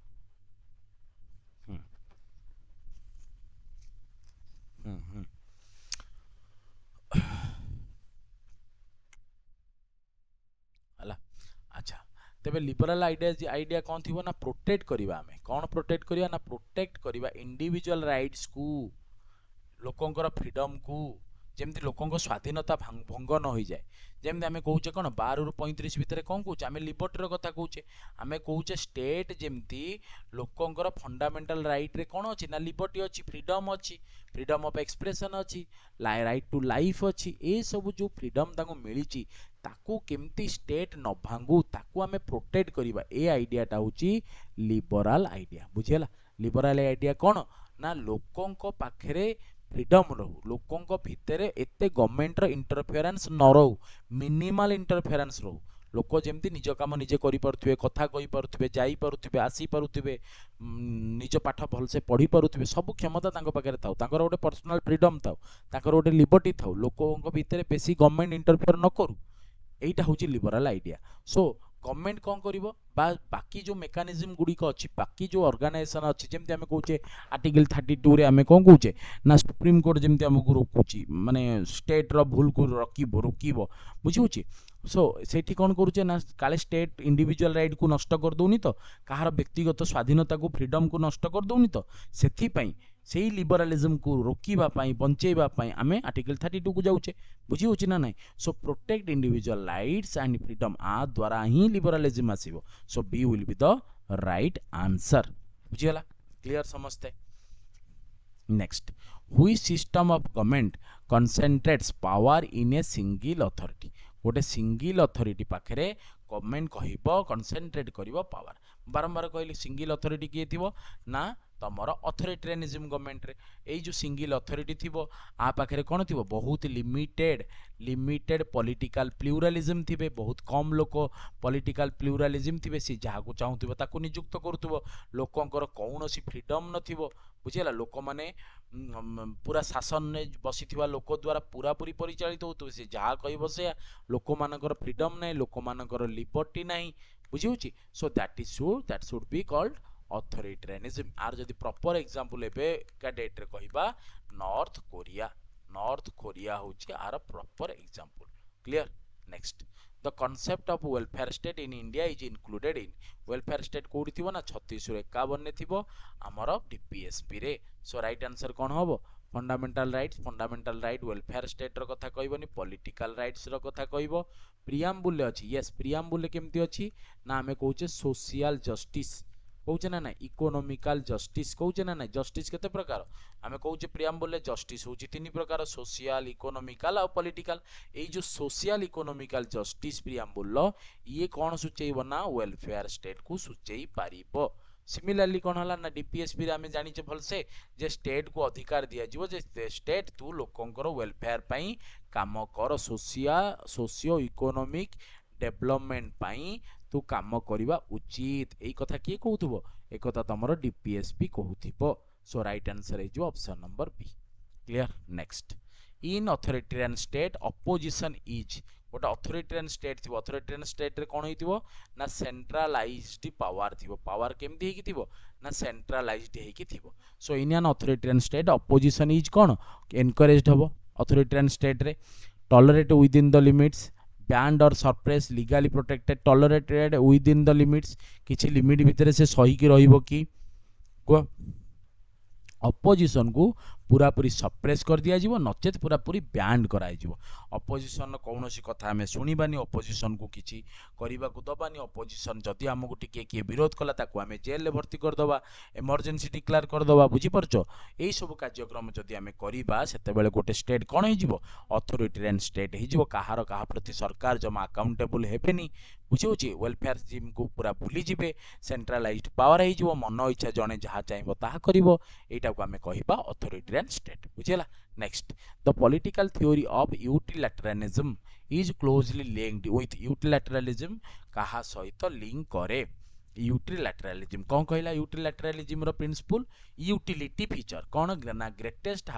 हला अच्छा तेबे लिबरल आइडिया कौन थी ना प्रोटेक्ट करिवा आमे कौन प्रोटेक्ट करिवा ना प्रोटेक्ट करिवा इंडिविजुअल राइट्स को लोकंकर फ्रीडम को जेमती लोकंक स्वाधीनता भंग न हो जाए जेमती आमे कहूचे कौन 12 रु 35 भितर कौन कहूचे आमे लिबर्टी कथा कहूचे आमे कहूचे स्टेट जेमती लोकंकर फंडामेंटल राइट रे कौन अछि ना लिबर्टी अछि फ्रीडम ऑफ एक्सप्रेशन अछि राइट टू लाइफ अछि ए सब जो फ्रीडम ताको मिलिछि ताकू केमती स्टेट न भांगू ताकू आमे प्रोटेक्ट करिवा ए आइडियाटा होची लिबरल आइडिया बुझियला लिबरल आइडिया कौन ना लोकंक पाखरे फ्रीडम रहू लोकंक भितरे एते गवर्नमेंट रो इंटरफेरेंस न रहू मिनिमल इंटरफेरेंस रहू लोक जेमती निज काम निजे करि परथुबे कथा कहि परथुबे जाई परथुबे आसी परथुबे निज पाठ भल से पढ़ी परथुबे सब क्षमता तांको पाखरे थाउ तांकर गोटे पर्सनल फ्रीडम थाउ तांकर गोटे लिबर्टी थाउ लोकंक भितरे बेसी गवर्नमेंट इंटरफेयर न करू एटा होची लिबरल आइडिया सो गवर्नमेंट कौन करिवो बाकी जो मेकानिज्म गुड़िक अच्छी बाकी जो ऑर्गेनाइजेशन अच्छी जमती आम कहे आर्टिकल 32 रे आम कौन कहे ना सुप्रीम कोर्ट जमती आमको रोकुची माने स्टेट रो भूल को रोकिबो बुझी सो सेठी कौन करुचे ना काले स्टेट इंडिविजुअल राइट को नष्ट कर दौनी तो कहार व्यक्तिगत स्वाधीनता को फ्रीडम को नष्ट कर दौनी तो सेथिपाई सेही लिबरलिज्म को रोकिबा पाई बंचेबा पाई आमे आर्टिकल 32 को जाउचे बुझी होची ना नाही so protect individual rights and freedom आ द्वारा ही लिबरलिज्म आसीबो so B will be the right answer बुझियला क्लियर समझते next which system of government concentrates power in a single authority गोटे सिंगल अथॉरिटी पाखरे गवर्नमेंट कहइबो कंसंट्रेट करिवो पावर बारंबार कहली सिंगल अथॉरिटी किए थिबो ना तमर अथॉरिटेरियनिज्म गवर्नमेंट रे एई जो सिंगल अथॉरिटी थिबो आ पाखरे कोन थिबो बहुत लिमिटेड पॉलिटिकल प्लूरालिज्म थिबे बहुत कम लोक पॉलिटिकल प्लूरालिज्म थिबे सी जहा को चाहुथिबो ताको नियुक्त करूथिबो लोकंकर कौनसी फ्रीडम नथिबो बुझिला लोक माने पूरा शासन ने बसिथिबा लोक द्वारा पूरा पूरी परिचालित होतु से जहा कहबो से लोक मानकर फ्रीडम नै लोक मानकर लिबर्टी नै बुझिउची so that should be called authoritarianism आर जदि प्रॉपर एग्जांपल एबे का डेट रे कहबा नॉर्थ कोरिया होची आर proper example clear next the concept of welfare state in India is included in welfare state कोडी थिबो ना 3651 ने थिबो हमर डीपीएसपी रे सो राइट आंसर कोन होबो फंडामेंटल राइट वेलफेयर स्टेट रो कथा कहबोनी पॉलिटिकल राइट्स रो कथा कहबो प्रियम्बुल ले अछि यस प्रियम्बुल ले केमती अछि ना हमें कहूचे सोशल जस्टिस कहूचे ना इकोनॉमिकल जस्टिस कहूचे ना जस्टिस केते प्रकार आमे कहूचे प्रियम्बुल ले जस्टिस होची तीन प्रकार सोशल इकोनॉमिकल और पॉलिटिकल ए जो सोशल इकोनॉमिकल जस्टिस प्रियम्बुल ये कौन सूचेइबो ना वेलफेयर स्टेट को सूचेई पारिबो सिमिलरली कौन हला ना डीपीएसपी रे आमे जानिचे भल से जे स्टेट को अधिकार दिया जीवो जे स्टेट तू लोकंकर वेलफेयर पई काम कर सोशियो इकोनॉमिक डेवलपमेंट पई तू काम करिबा उचित एई कथा के कहउथबो एक कथा तमरो डीपीएसपी कहउथिबो so right answer is option number B clear next in authoritarian state opposition is गोटे अथॉरिटेरियन स्टेट थिबो अथॉरिटेरियन स्टेट रे कोन होइथिबो ना सेंट्रलाइज्ड पावर थिबो पावर केमथि हेकी थिबो ना सेंट्रलाइज्ड हेकी थिबो so in an authoritarian state opposition is कोन एनकरेज्ड हबो अथॉरिटेरियन स्टेट रे tolerate within the limits banned or suppressed legally protected tolerated within the limits किछि लिमिट भितर से सही की रहिबो कि को अपोजिशन को पूरा पूरी सप्रेस कर दिया जीवो नचेत पूरा पूरी बैन कराई जीवो अपोजिशन कौनसी कथा हमें सुनिबानी अपोजिशन को किछि करिबा को दबानी अपोजिशन जदि हमकु टिके के विरोध कला ताको हमें जेल ले भर्ती कर दबा इमरजेंसी डिक्लेयर कर दबा बुझी परछो एई सब कार्यक्रम जदि हमें करिबा सेते बेले गोटे स्टेट कोन हे जीवो अथॉरिटेरियन स्टेट हे जीवो काहार काहा प्रति सरकार जमा अकाउंटेबल हेबेनी बुझिउची वेलफेयर स्कीम को पूरा भूली जिवे सेंट्रलाइज्ड पावर हे जीवो मन इच्छा जने जहा चाहिबो ताहा करिवो एटा को हमें कहिबा अथॉरिटेरियन स्टेट बुझिला next the political theory of utilitarianism is closely linked with utilitarianism कहा सहित लिंक करे यूटिलिटरियनिज्म कौन कहला यूटिलिटरियनिज्म रो प्रिंसिपल यूटिलिटी फीचर कौन ना greatest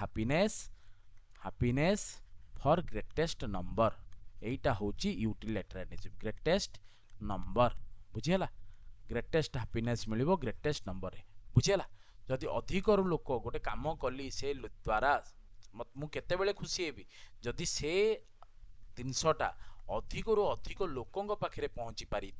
happiness for greatest number एटा होची यूटिलिटरियनिज्म ग्रेटेस्ट नंबर बुझिला ग्रेटेस्ट हैप्पीनेस मिलिबो ग्रेटेस्ट नंबर रे बुझिला जदि अधिक लोक गोटे काम कली से द्वारा मु केते बेले खुशी हेबी जदि से जिनसटा अधिक रु अधिक लोकों पाखे पहुँची पारि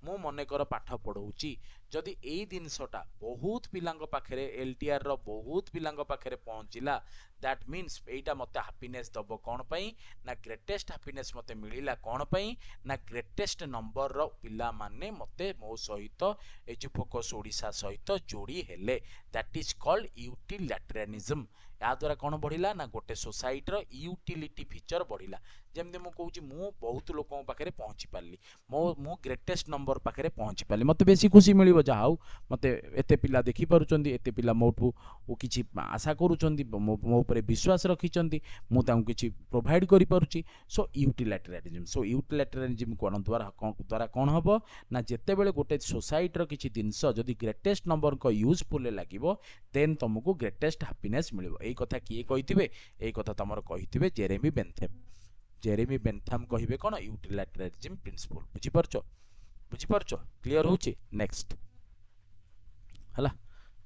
मु मनेकर पाठ पढ़ाऊँगी जदि एई जिनसटा बहुत पिलांग पाखे एलटीआर रो बहुत पिलांग पाखे पहुँचला दैट मीन्स एटा मते हैप्पीनेस दबो कौन पई ना ग्रेटेस्ट हैप्पीनेस मते मिलिला कौन पई ना ग्रेटेस्ट नंबर रो पिला माने मते मो सहित एजुफोकस ओडिशा सहित जोड़ी हेले दैट इज कॉल्ड यूटिलिटरियनिज्म या द्वारा कौन बढ़िला ना गोटे सोसाइटी रो यूटिलिटी फीचर बढ़िला जेमते मु कहूची मु बहुत लोकों पाखे पहुँची पारली मो ग्रेटेस्ट नंबर पाखे पहुँची पारली मते बेसी खुशी मिलिबो जाहाउ मते एते पिला देखि पारुचंदी एते पिला मोठू ओ किछि आशा करूचंदी मो ऊपर विश्वास रखिचंदी मु तांको किछि प्रोवाइड करि पारुची सो यूटिलिटरियनिज्म कोन द्वारा कोन हबो ना जेते बेले गोटे सोसाइटी रो किछि दिनस जदी ग्रेटेस्ट नंबर को यूजफुल लागिवो देन तुमको ग्रेटेस्ट हैप्पीनेस मिलिवो एई कथा किए कहिथिबे एई कथा तमर कहिथिबे जेरेमी बेंथम कहिबे कोन यूटिलिटरियनिज्म प्रिंसिपल बुझि परछो क्लियर होची नेक्स्ट हला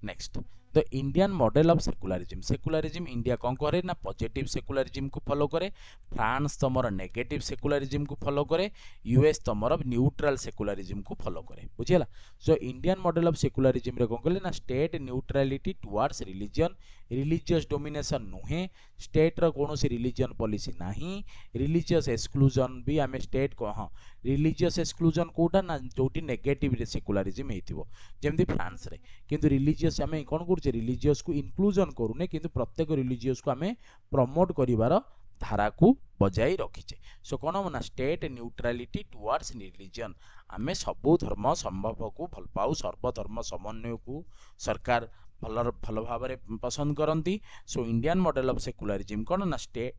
next the Indian model of secularism India कौन करे ना पॉजिटिव सेकुलरिज्म को फॉलो करे फ्रांस तमर नेगेटिव सेकुलरिज्म को फॉलो करे यूएस तमर न्यूट्रल सेकुलरिज्म को फॉलो करे बुझिला so Indian model of secularism रे कौन कहले ना state neutrality towards religion religious domination नुहे स्टेट रो कोनोसी रिलीजन पॉलिसी नाही रिलीजियस एक्सक्लूजन भी आमे स्टेट को हां रिलीजियस एक्सक्लूजन कोटा ना जोटी नेगेटिव सेकुलरिज्म हेतिबो जेमति फ्रांस रे किंतु रिलीजियस आमे कोन करछे रिलीजियस को इंक्लूजन करूने किंतु प्रत्येक रिलीजियस को आमे प्रमोट करिवार धारा को बजाई रखीचे। सो कौन हम ना स्टेट न्यूट्रालिटी टुवर्ड्स रिलीजन, आमे सबु धर्म संभव को भल पाऊ, सर्वधर्म समन्वय को सरकार भल भल भाव में पसंद करती। सो इंडियन मॉडल ऑफ सेकुलरिज्म कौन ना state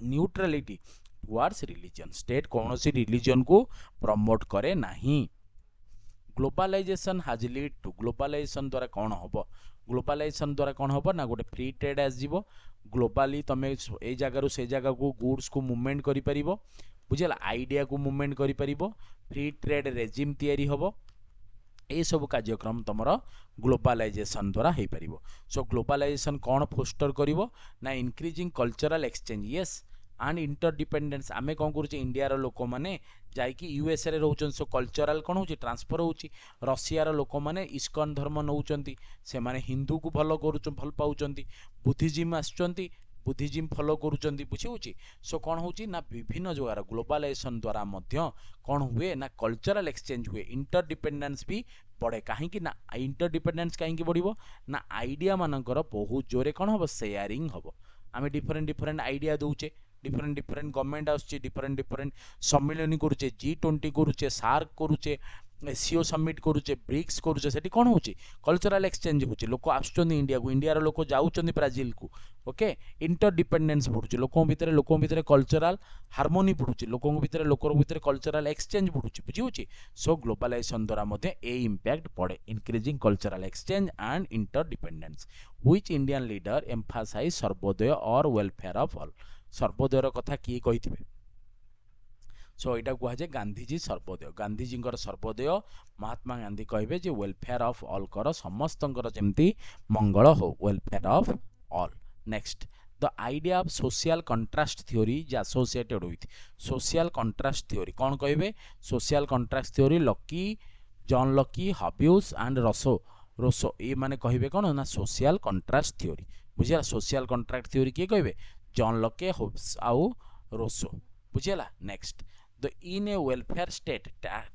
neutrality towards religion, state कौन सी रिलीजन को प्रमोट करे नहीं। ग्लोबलाइजेशन हाज लीड टू, ग्लोबलाइजेशन द्वारा कौन हम, ग्लोबलाइजेशन द्वारा कौन हम ना गोटे फ्री ट्रेड आसो, ग्लोबाली तुम ए जगार से जगह को गुड्स को मूवमेंट करि परिबो, बुझला आइडिया को मूवमेंट करि परिबो, फ्री ट्रेड रेजिम तैयारी हबो, ए सब कार्यक्रम तुमर ग्लोबलाइजेशन द्वारा हो पार। सो ग्लोबलाइजेशन कौन फोस्टर करिवो ना increasing cultural exchange, yes and interdependence. आमे कौन करुचे इंडिया रो लोक माने जाइकी यूएसए रे रहउचन, सो कल्चरल कौन होची ट्रांसफर होची। रशिया रो लोक माने इस्कॉन धर्म नउचंती, से माने हिंदू को भल करूचन, भल पाउचंती, बुद्धिज्म आसुचंती, बुद्धिज्म फॉलो करूचंती, बुझी होची। सो कौन होची ना विभिन्न जगार ग्लोबलाइजेशन द्वारा मध्य कौन हुए ना कल्चरल एक्सचेंज हुए, इंटरडिपेंडेंस भी बढ़े। कहीं ना इंटरडिपेंडेंस कहीं बढ़िबो ना आइडिया मानकर बहुत जोरे कौन हम शेयरिंग हम, आम डिफरेंट डिफरेंट आइडिया दौचे, डिफरेंट डिफरेंट गवर्नमेंट आसुचे, डिफरेंट डिफरेंट सम्मिलन करुचे, G20 करुचे, सार्क करुचे, सीओ समिट करुचे, ब्रिक्स करुचे, सेठी कौन होची कल्चरल एक्सचेंज होची। लोक आसुचंदी इंडिया को, इंडिया रो लोक जाउचंदी ब्राजिल को, ओके इंटरडिपेंडेंस बढ़ुची, लोकों भितर कल्चरल हार्मोनी बढ़ुची, लोकों भितर कल्चरल एक्सचेंज बढ़ुची, बुझी होची। सो ग्लोबलाइजेशन द्वारा मध्य ए इंपैक्ट पड़े, increasing cultural exchange and interdependence, which Indian leader emphasise Sarvodaya और वेलफेयर ऑफ ऑल। सर्वोदयर कथा किए कही, सो यहाँ कहुए गांधीजी सर्वोदय, गांधीजी सर्वोदय, महात्मा गांधी कहे जे वेलफेयर ऑफ ऑल कर, समस्त जमती मंगल हो, welfare of all. Next the idea of social contract theory is associated with, social contract theory कौन कहे, social contract theory Locke, John Locke, Hobbes and Rousseau ये माने कहे कौन ना सोशल कंट्रास्ट थ्योरी, बुझिया। सोशल कंट्रास्ट थ्योरी किए कहे, जॉन लके, हब्स आउ रोसो, बुझिला। Next the in a welfare state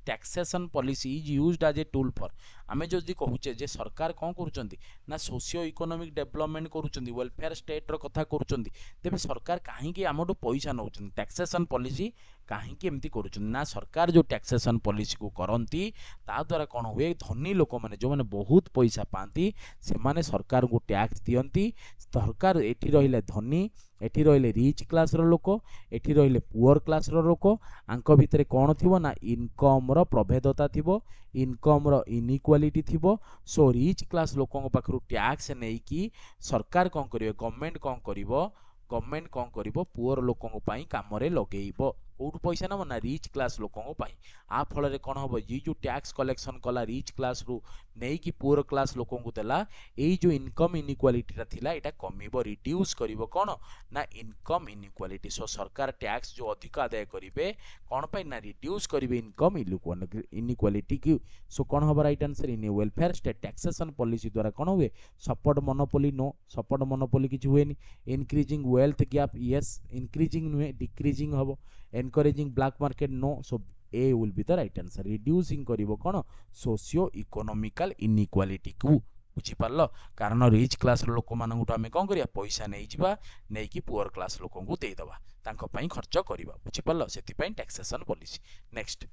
taxation policy is used as a tool for, आमे जदि कहूचे जे सरकार कौन करुचंती ना सोशियो इकोनॉमिक डेवलपमेंट करुचंती, वेलफेयर स्टेट रो कथा करुचंती, तेबे सरकार काहे कि आमटू पैसा नउचंती, टैक्सेशन पॉलिसी काहे कि एमती करुचंती ना, सरकार जो टैक्सेशन पॉलिसी को करंती ता द्वारा कौन हुए धनी लोक माने जो माने बहुत पैसा पाती से माने सरकार को टैक्स दियंती, सरकार एठी रहिले धनी, एठी रहिले रिच क्लास रो लोक, एठी रहिले पुअर क्लास रो लोक, आंक भितरे कौन थिबो ना इनकम रो प्रभेदता थिबो, इनकम रो इनइक्वालिटी थिबो। सो रिच क्लास लोकों पाखरु टैक्स नै कि सरकार कौन करिवे, गवर्नमेंट कौन करिवो, गवर्नमेंट कौन करिवो पुअर लोकों पाई काम रे लगेइबो, कौटु पैसा नब ना रिच क्लास लोकों पाई। आ फल रे कौन हम ये जो टैक्स कलेक्शन कला रिच क्लास रु नहीं कि पुअर क्लास लोकों को देला, ये जो इनकम इनइक्वालिटी थिला एटा कमिबो, रिड्यूस करिवो कौन ना इनकम इनइक्वालिटी। सो सरकार टैक्स जो अधिक आदाय करिवे कौन पाई ना रिड्यूस करिवे इनकम इनइक्वालिटी की। सो कौन हम right answer in welfare state taxation policy द्वारा कौन हुए, support monopoly no, support monopoly किछि हुएनी, increasing wealth gap yes, increasing नुहे डिक्रीजिंग हबो, encouraging black market no. So A will be the right answer, reducing करिवो कौन सोशियो इकोनॉमिकल इनइक्वालिटी को, बुझी पारलो। कारण रिच क्लास लोक मानकु आमे कोन करिया पैसा नै जिबा नै कि पुअर क्लास लोकों को दे दबा, तांको पई खर्च करिबा, बुझी पारलो, सेति पई taxation policy. Next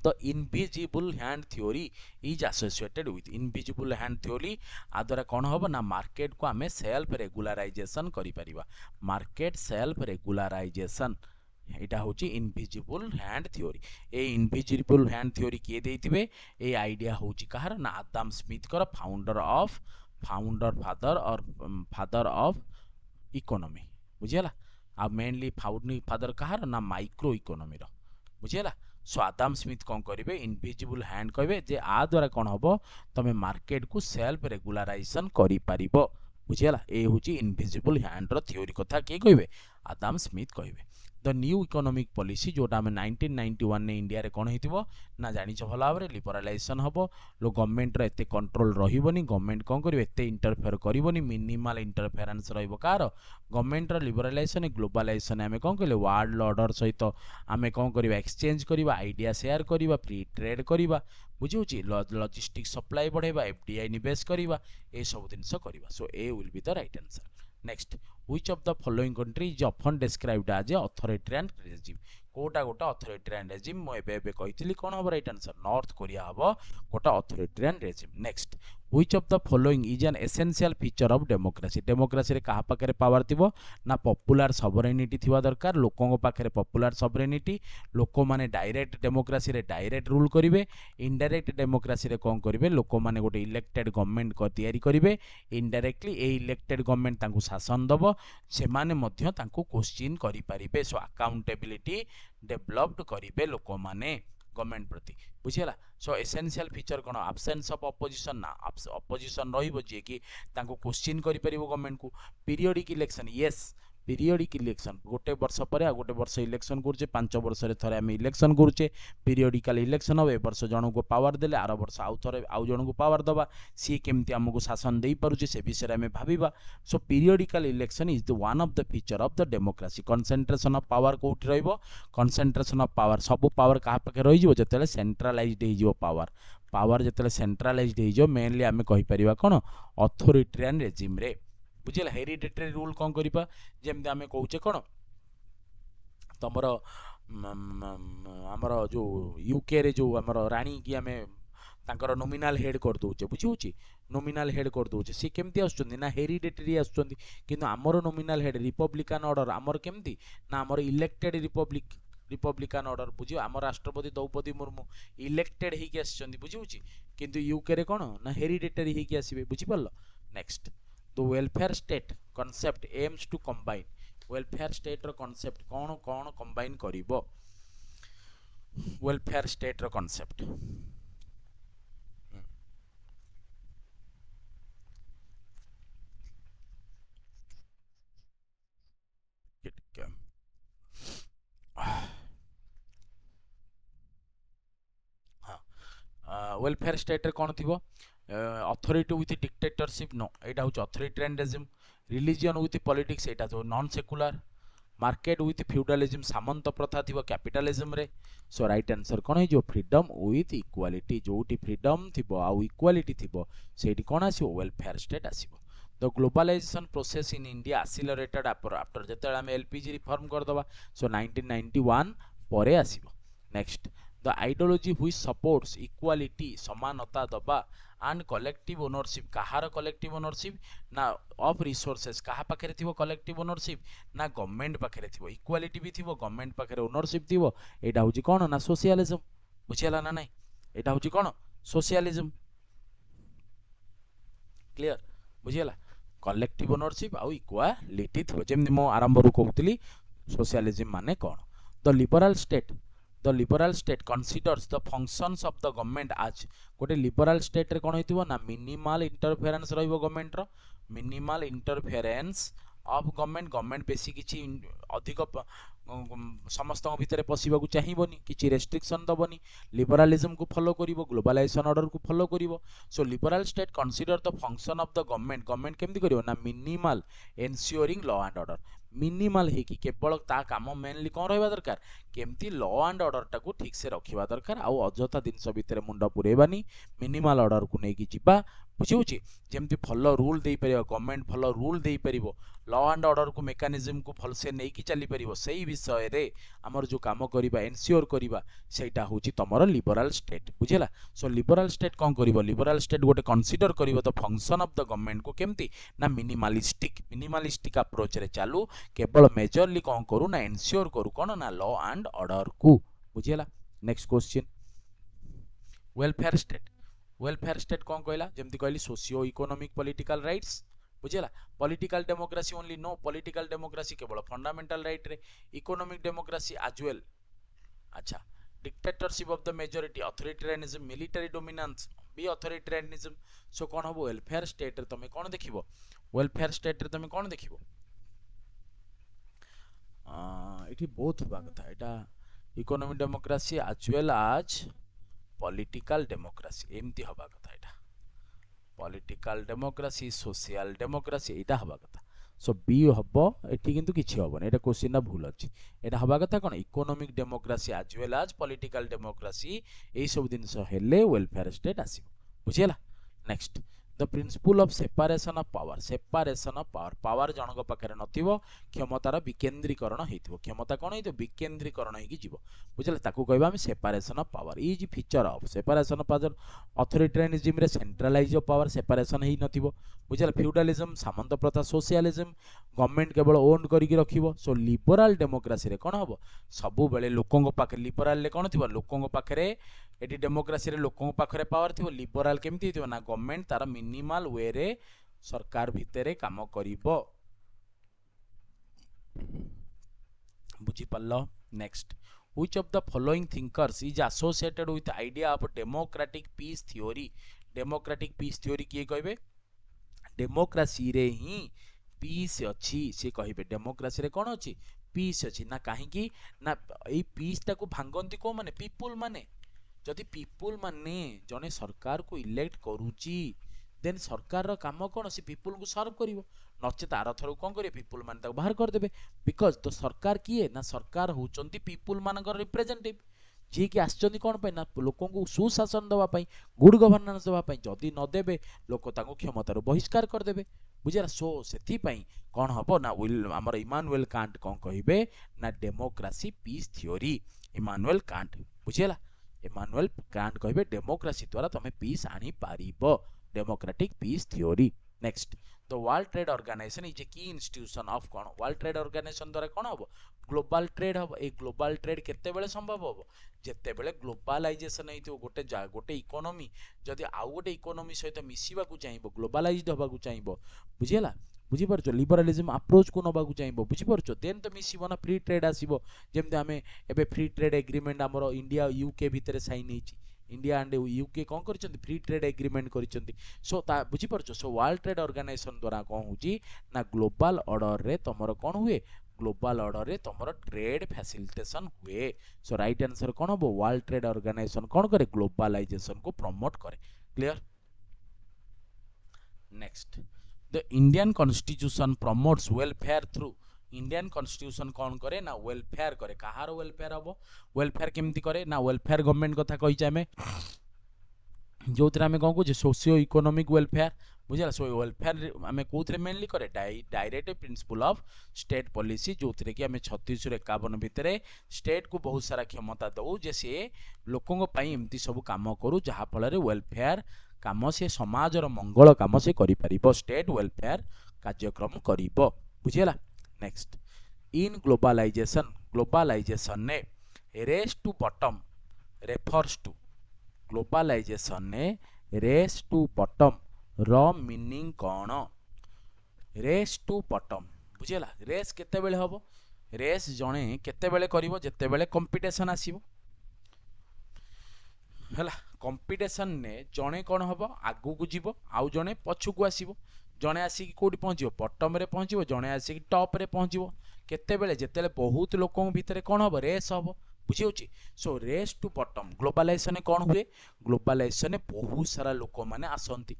the invisible hand theory is associated with, invisible hand theory आ द्वारा कौन हम ना मार्केट को आमे सेल्फ रेगुलराइजेशन करि परिबा, मार्केट सेल्फ रेगुलराइजेशन यहाँ हूँ इनविजिबल हैंड थ्योरी। ए इनविजिबल हैंड थ्योरी किए देथिबे, ए आइडिया हूँ कहार ना आदम स्मिथ कर, फादर ऑफ इकोनॉमी, बुझीगला। आ मेनली फादर कहार ना माइक्रो इकोनॉमी रो, बुझीगला। सो आदम स्मिथ कौन करेंगे, इनविजिबल हैंड कहे जे आ द्वारा कौन हम तुम मार्केट को सेल्फ रेगुलराइजेशन करि परिबो, बुझीगला। ए हूँ इनविजिबल हैंड रो थ्योरी कथा किए कहे, आदम स्मिथ कहे। द न्यू इकोनॉमिक पॉलिसी जोटा आम 1991 ने इंडिया रे कौन हो ना जानिछ भल भाव लिबरालाइजेशन हम, लो गवर्नमेंट रो एते कंट्रोल रहिबोनी, गवर्नमेंट कौन करिवे एते इंटरफेयर करिवोनी, मिनिमल इंटरफेरेंस रहइबो कार गवर्नमेंट रो लिबरालाइजेशन। ग्लोबलाइजेशन आमे कौन कहले वर्ल्ड ऑर्डर सहित आमे कौन करिवा एक्सचेंज करिवा, आइडिया शेयर करिवा, फ्री ट्रेड करिवा, बुझिउची लॉजिस्टिक सप्लाई बढ़ाइबा, एफडीआई निवेश करिवा, ए सब जिंस करिवा। So A will be the right answer. Next which of the following country is often described as a authoritarian regime कोटा गोटा ऑथोरिटेरियन रेजिम मो एबे कहितली कोन हम राइट आंसर नॉर्थ कोरिया हबो गोटा authoritarian regime next which of the following is an essential feature of democracy democracy रे कहा पाखरे पावर थिबो ना पॉपुलर सॉवरेनिटी थिबा दरकार लोकों पाखरे पॉपुलर सॉवरेनिटी लोक माने डायरेक्ट डेमोक्रेसी रे डायरेक्ट रूल करिवे इनडायरेक्ट डेमोक्रेसी रे कोन करिवे लोक माने गोटे इलेक्टेड गवर्नमेंट को तयारी करिवे इनडायरेक्टली ए इलेक्टेड गवर्नमेंट तांको शासन दबो से माने मध्य तांको क्वेश्चन करि परिबे सो अकाउंटेबिलिटी डेवलप्ड करिवे लोक माने गवर्नमेंट प्रति बुझिला सो एसेंशियल फीचर कोन एब्सेंस ऑफ अपोजिशन ना अपोजिशन रहिबो जे कि तांको क्वेश्चन करि परिबो गवर्नमेंट को periodic election yes periodic election गोटे वर्ष पर आ गोटे वर्ष इलेक्शन करूचे 5 वर्ष रे थरे हम इलेक्शन करूचे पीरियोडिकल इलेक्शन हो ए वर्ष जन को पावर देले आरो वर्ष आउ थरे आउ जन को पावर दबा सी केमती हमको शासन देई पारुचे से विषय में भाबिबा so periodical election is the one of the feature of the democracy concentration of power कोठी रहइबो कंसंट्रेशन ऑफ पावर सब पावर कहा पाखे रहि जिवो जतेले सेंट्रलाइज्ड हे जिवो पावर पावर जतेले सेंट्रलाइज्ड हे जिवो मेनली हमें कहि परिबा कोन ऑथोरिटेरियन रेजिम रे बुझिला हेरिडेटरी रूल कौन करिपा जेमते आमे कहूचे कोन तमर हमर जो यूके रे जो हमर रानी की आमे तांकर नॉमिनल हेड कर दोचे बुझिउची नॉमिनल हेड कर दोचे से केमती आछुंदी ना हेरिडेटरी आछुंदी किंतु हमर नॉमिनल हेड रिपब्लिकन ऑर्डर हमर केमती ना हमर इलेक्टेड रिपब्लिकन ऑर्डर बुझियो हमर राष्ट्रपति द्रौपदी मुर्मू इलेक्टेड हे के आछुंदी बुझिउची किंतु यूके रे कोन ना हेरिडेटरी हे के आसीबे बुझि परलो next The welfare state concept aims to combine welfare state ro concept कौन कौन combine करिवो welfare state रो concept welfare state रे कौन थिबो authority with dictatorship no एटा होच authoritarian regime religion with politics एटा जो non secular market with feudalism सामंत प्रथा थिबो capitalism रे सो राइट आंसर कोन हे जो फ्रीडम with इक्वालिटी जोटी फ्रीडम थिबो आ इक्वालिटी थिबो सेठी कोन आसीबो वेलफेयर स्टेट आसीबो the globalisation process in India accelerated after जते हम एलपीजी रिफॉर्म कर दबा सो 1991 परे आसीबो next the ideology which supports equality समानता दबा and collective ownership Kahar collective ownership ना of resources कहा पाखरे थिबो collective ownership ना गवर्नमेंट पाखरे थिबो equality भी थिबो गवर्नमेंट पाखरे ownership थिबो एटा होची कोन ना socialism बुझियाला ना नै एटा होची कोन socialism क्लियर बुझियाला collective ownership आ equality थिबो जेमि मो आरंभ रु कहउतली socialism माने कोन The liberal state considers the functions of the government as गोटे liberal state रे कोन होइतिबो ना minimal interference रहिबो गवर्नमेंट रो minimal interference of government बेसी किछि अधिक समस्त भितर पसिबा को चाहिबोनी किछि रेस्ट्रिक्शन दबोनी लिबरलिज्म को फॉलो करिवो ग्लोबलाइजेशन ऑर्डर को फॉलो करिवो so liberal state consider the function of the government केमति करिवो ना minimal ensuring law and order minimal हे कि केवल ता काम मेनली कोन रहबा दरकार केमति लॉ एंड ऑर्डर टाको ठीक से रखिबा दरकार आ अजथा दिनस भितर मुंड पुरेबानी मिनिमल ऑर्डर को नै कि जिबा बुझिउची जेमति फॉलो रूल देई परिबो गवर्नमेंट फॉलो रूल देई परिबो लॉ एंड ऑर्डर को मेकानिज्म को फल से नै कि चली परिबो सेही विषय रे हमर जो काम करिबा एन्श्योर करिबा सेटा होची तमरो लिबरल स्टेट बुझिला सो लिबरल स्टेट कोन करिवो लिबरल स्टेट गोटे कंसीडर करिवो the function of the government को केमति ना मिनिमलिस्टिक अप्रोच रे चालू केवल मेजरली कोन करू ना एन्श्योर करू कोन ना लॉ एंड ऑर्डर को बुझिला नेक्स्ट क्वेश्चन वेलफेयर स्टेट कोन कहला जेमति कहली सोशियो इकोनॉमिक पॉलिटिकल राइट्स बुझिला political democracy only no political democracy केवल फंडामेंटल राइट रे इकोनॉमिक डेमोक्रेसी एज वेल अच्छा dictatorship of the majority authoritarianism military dominance B authoritarianism so कोन हबो वेलफेयर स्टेट रे तमे कोन देखिबो वेलफेयर स्टेट रे तमे कोन देखिबो इठी बहुत होबा कथा एटा economic democracy as well as political democracy एमती हबा कथा एटा पॉलिटिकल डेमोक्रेसी सोशल डेमोक्रेसी एटा हबा कथा सो बी हबो एठी किंतु किछि हबो नै एटा क्वेश्चन ना भूल अछि एटा हबा कथा कोन economic democracy as well as political democracy एई सब दिनस हेले वेलफेयर स्टेट आसी बुझियला next the principle of separation of power power जनक पाखरे नथिबो क्षमतार विकेंद्रीकरण हेतिबो क्षमता कोन हेतिबो विकेंद्रीकरण हेकी जीवो बुझले ताकू कहबा हम separation of power is feature of separation of power authoritarianism रे सेंट्रलाइज ऑफ पावर सेपरेशन हेई नथिबो बुझले फ्यूडलिज्म सामंत प्रथा सोशलिज्म गवर्नमेंट केवल ओन करिक रखिबो सो लिबरल डेमोक्रेसी रे कोन हबो सबु बेले लोकंग पाखरे लिबरल ले कोन थिबो लोकंग पाखरे एटी डेमोक्रेसी रे लोकंग पाखरे पावर थिबो लिबरल केमती थिबो ना गवर्नमेंट तार मिनिमल वे रे सरकार भितरे काम करिबो बुझी पल्लो next which of the following thinkers is associated with the idea of democratic peace theory किए कहबे डेमोक्रेसी रे ही पीस अच्छी से कहबे डेमोक्रेसी रे कोन अच्छी पीस अच्छी ना काहे ना ए पीस ताको भांगंती को माने पीपुल माने जदि पीपुल माने जने सरकार को इलेक्ट करूची देन सरकार रो काम कोन से पीपुल को सर्व करिवो नचे तार थरो कोन करिवे पीपुल माने ताको बाहर कर देबे बिकॉज़ तो सरकार किए ना सरकार होचंती पीपुल मानकर रिप्रेजेंटेटिव जी कि आछंती कोन पे ना लोकन को सुशासन दवा पई गुड गवर्नेंस दवा पई जदि न देबे लोक ताको क्षमता रो बहिष्कार कर देबे बुझिरा सो सेथि पई कोन हबो ना विल हमर इमानुएल कांट कोन कहिबे ना democracy peace theory Immanuel Kant बुझिला इमानुएल कांट कहिबे डेमोक्रेसी द्वारा तमे पीस आनी पारिबो democratic peace theory next the world trade organisation is a key institution of कोन वर्ल्ड ट्रेड ऑर्गेनाइजेशन द्वारा कोन हबो ग्लोबल ट्रेड हबो ए ग्लोबल ट्रेड केते बेले संभव हबो जेते बेले ग्लोबलाइजेशन हेतो गोटे इकोनॉमी जदि आउ गोटे इकोनॉमी सहित मिसिबा को चाहिबो ग्लोबलाइज्ड होबा को चाहिबो बुझिला बुझी परछो लिबरलिज्म अप्रोच को नबा को चाहिबो बुझी परछो देन तो मिसिबो ना फ्री ट्रेड आसीबो जेमते हमें एबे फ्री ट्रेड एग्रीमेंट हमरो इंडिया यूके भितरे साइन हेची इंडिया एंड यूके कौन कर फ्री ट्रेड एग्रीमेंट कर सो बुझी परछो सो वर्ल्ड ट्रेड ऑर्गेनाइजेशन द्वारा कौन होची ना ग्लोबल ऑर्डर रे तमरो कौन हुए ग्लोबल ऑर्डर रे तमरो ट्रेड फैसिलिटेशन हुए सो राइट आंसर कौन हो वर्ल्ड ट्रेड ऑर्गेनाइजेशन कौन करे ग्लोबलाइजेशन को प्रमोट करे clear next the Indian constitution promotes welfare through Indian constitution कौन करे ना वेलफेयर करे कहार वेलफेयर हबो वेलफेयर केमती करे ना वेलफेयर गवर्नमेंट कथा कहिचे हमें जोतरे हमें कहू जे सोशियो इकोनॉमिक वेलफेयर बुझला सो वेलफेयर हमें कोथरे मेनली करे directive principle of state policy जोतरे कि हमें 3651 भितरे स्टेट को बहुत सारा क्षमता दउ जे से लोकंग पई एमती सब काम करू जहा फल रे वेलफेयर काम से समाज रो मंगल काम से करि परिबो स्टेट वेलफेयर कार्यक्रम करिबो बुझिला नेक्स्ट इन ग्लोबलाइजेशन ने race to bottom refers to globalisation ने रेस टू बॉटम रो मीनिंग कौन रेस टू बॉटम बुझिला रेस केते बेले हबो रेस जणे केते बेले करिवो जेते बेले कंपटीशन आसीबो हला कंपटीशन ने जणे कोन हबो आगु को जीवो आउ जणे पछु को आसीबो जणे आसी कोडी पहुंचिबो बॉटम रे पहुंचिबो जणे आसी टॉप रे पहुंचिबो केते बेले जेतेले बहुत लोकन भितरे कोन हबो रेस हबो बुझी होची सो रेस टू बॉटम ग्लोबलाइजेशन ने कोन हुए ग्लोबलाइजेशन ने बहुत सारा लोक माने आसंती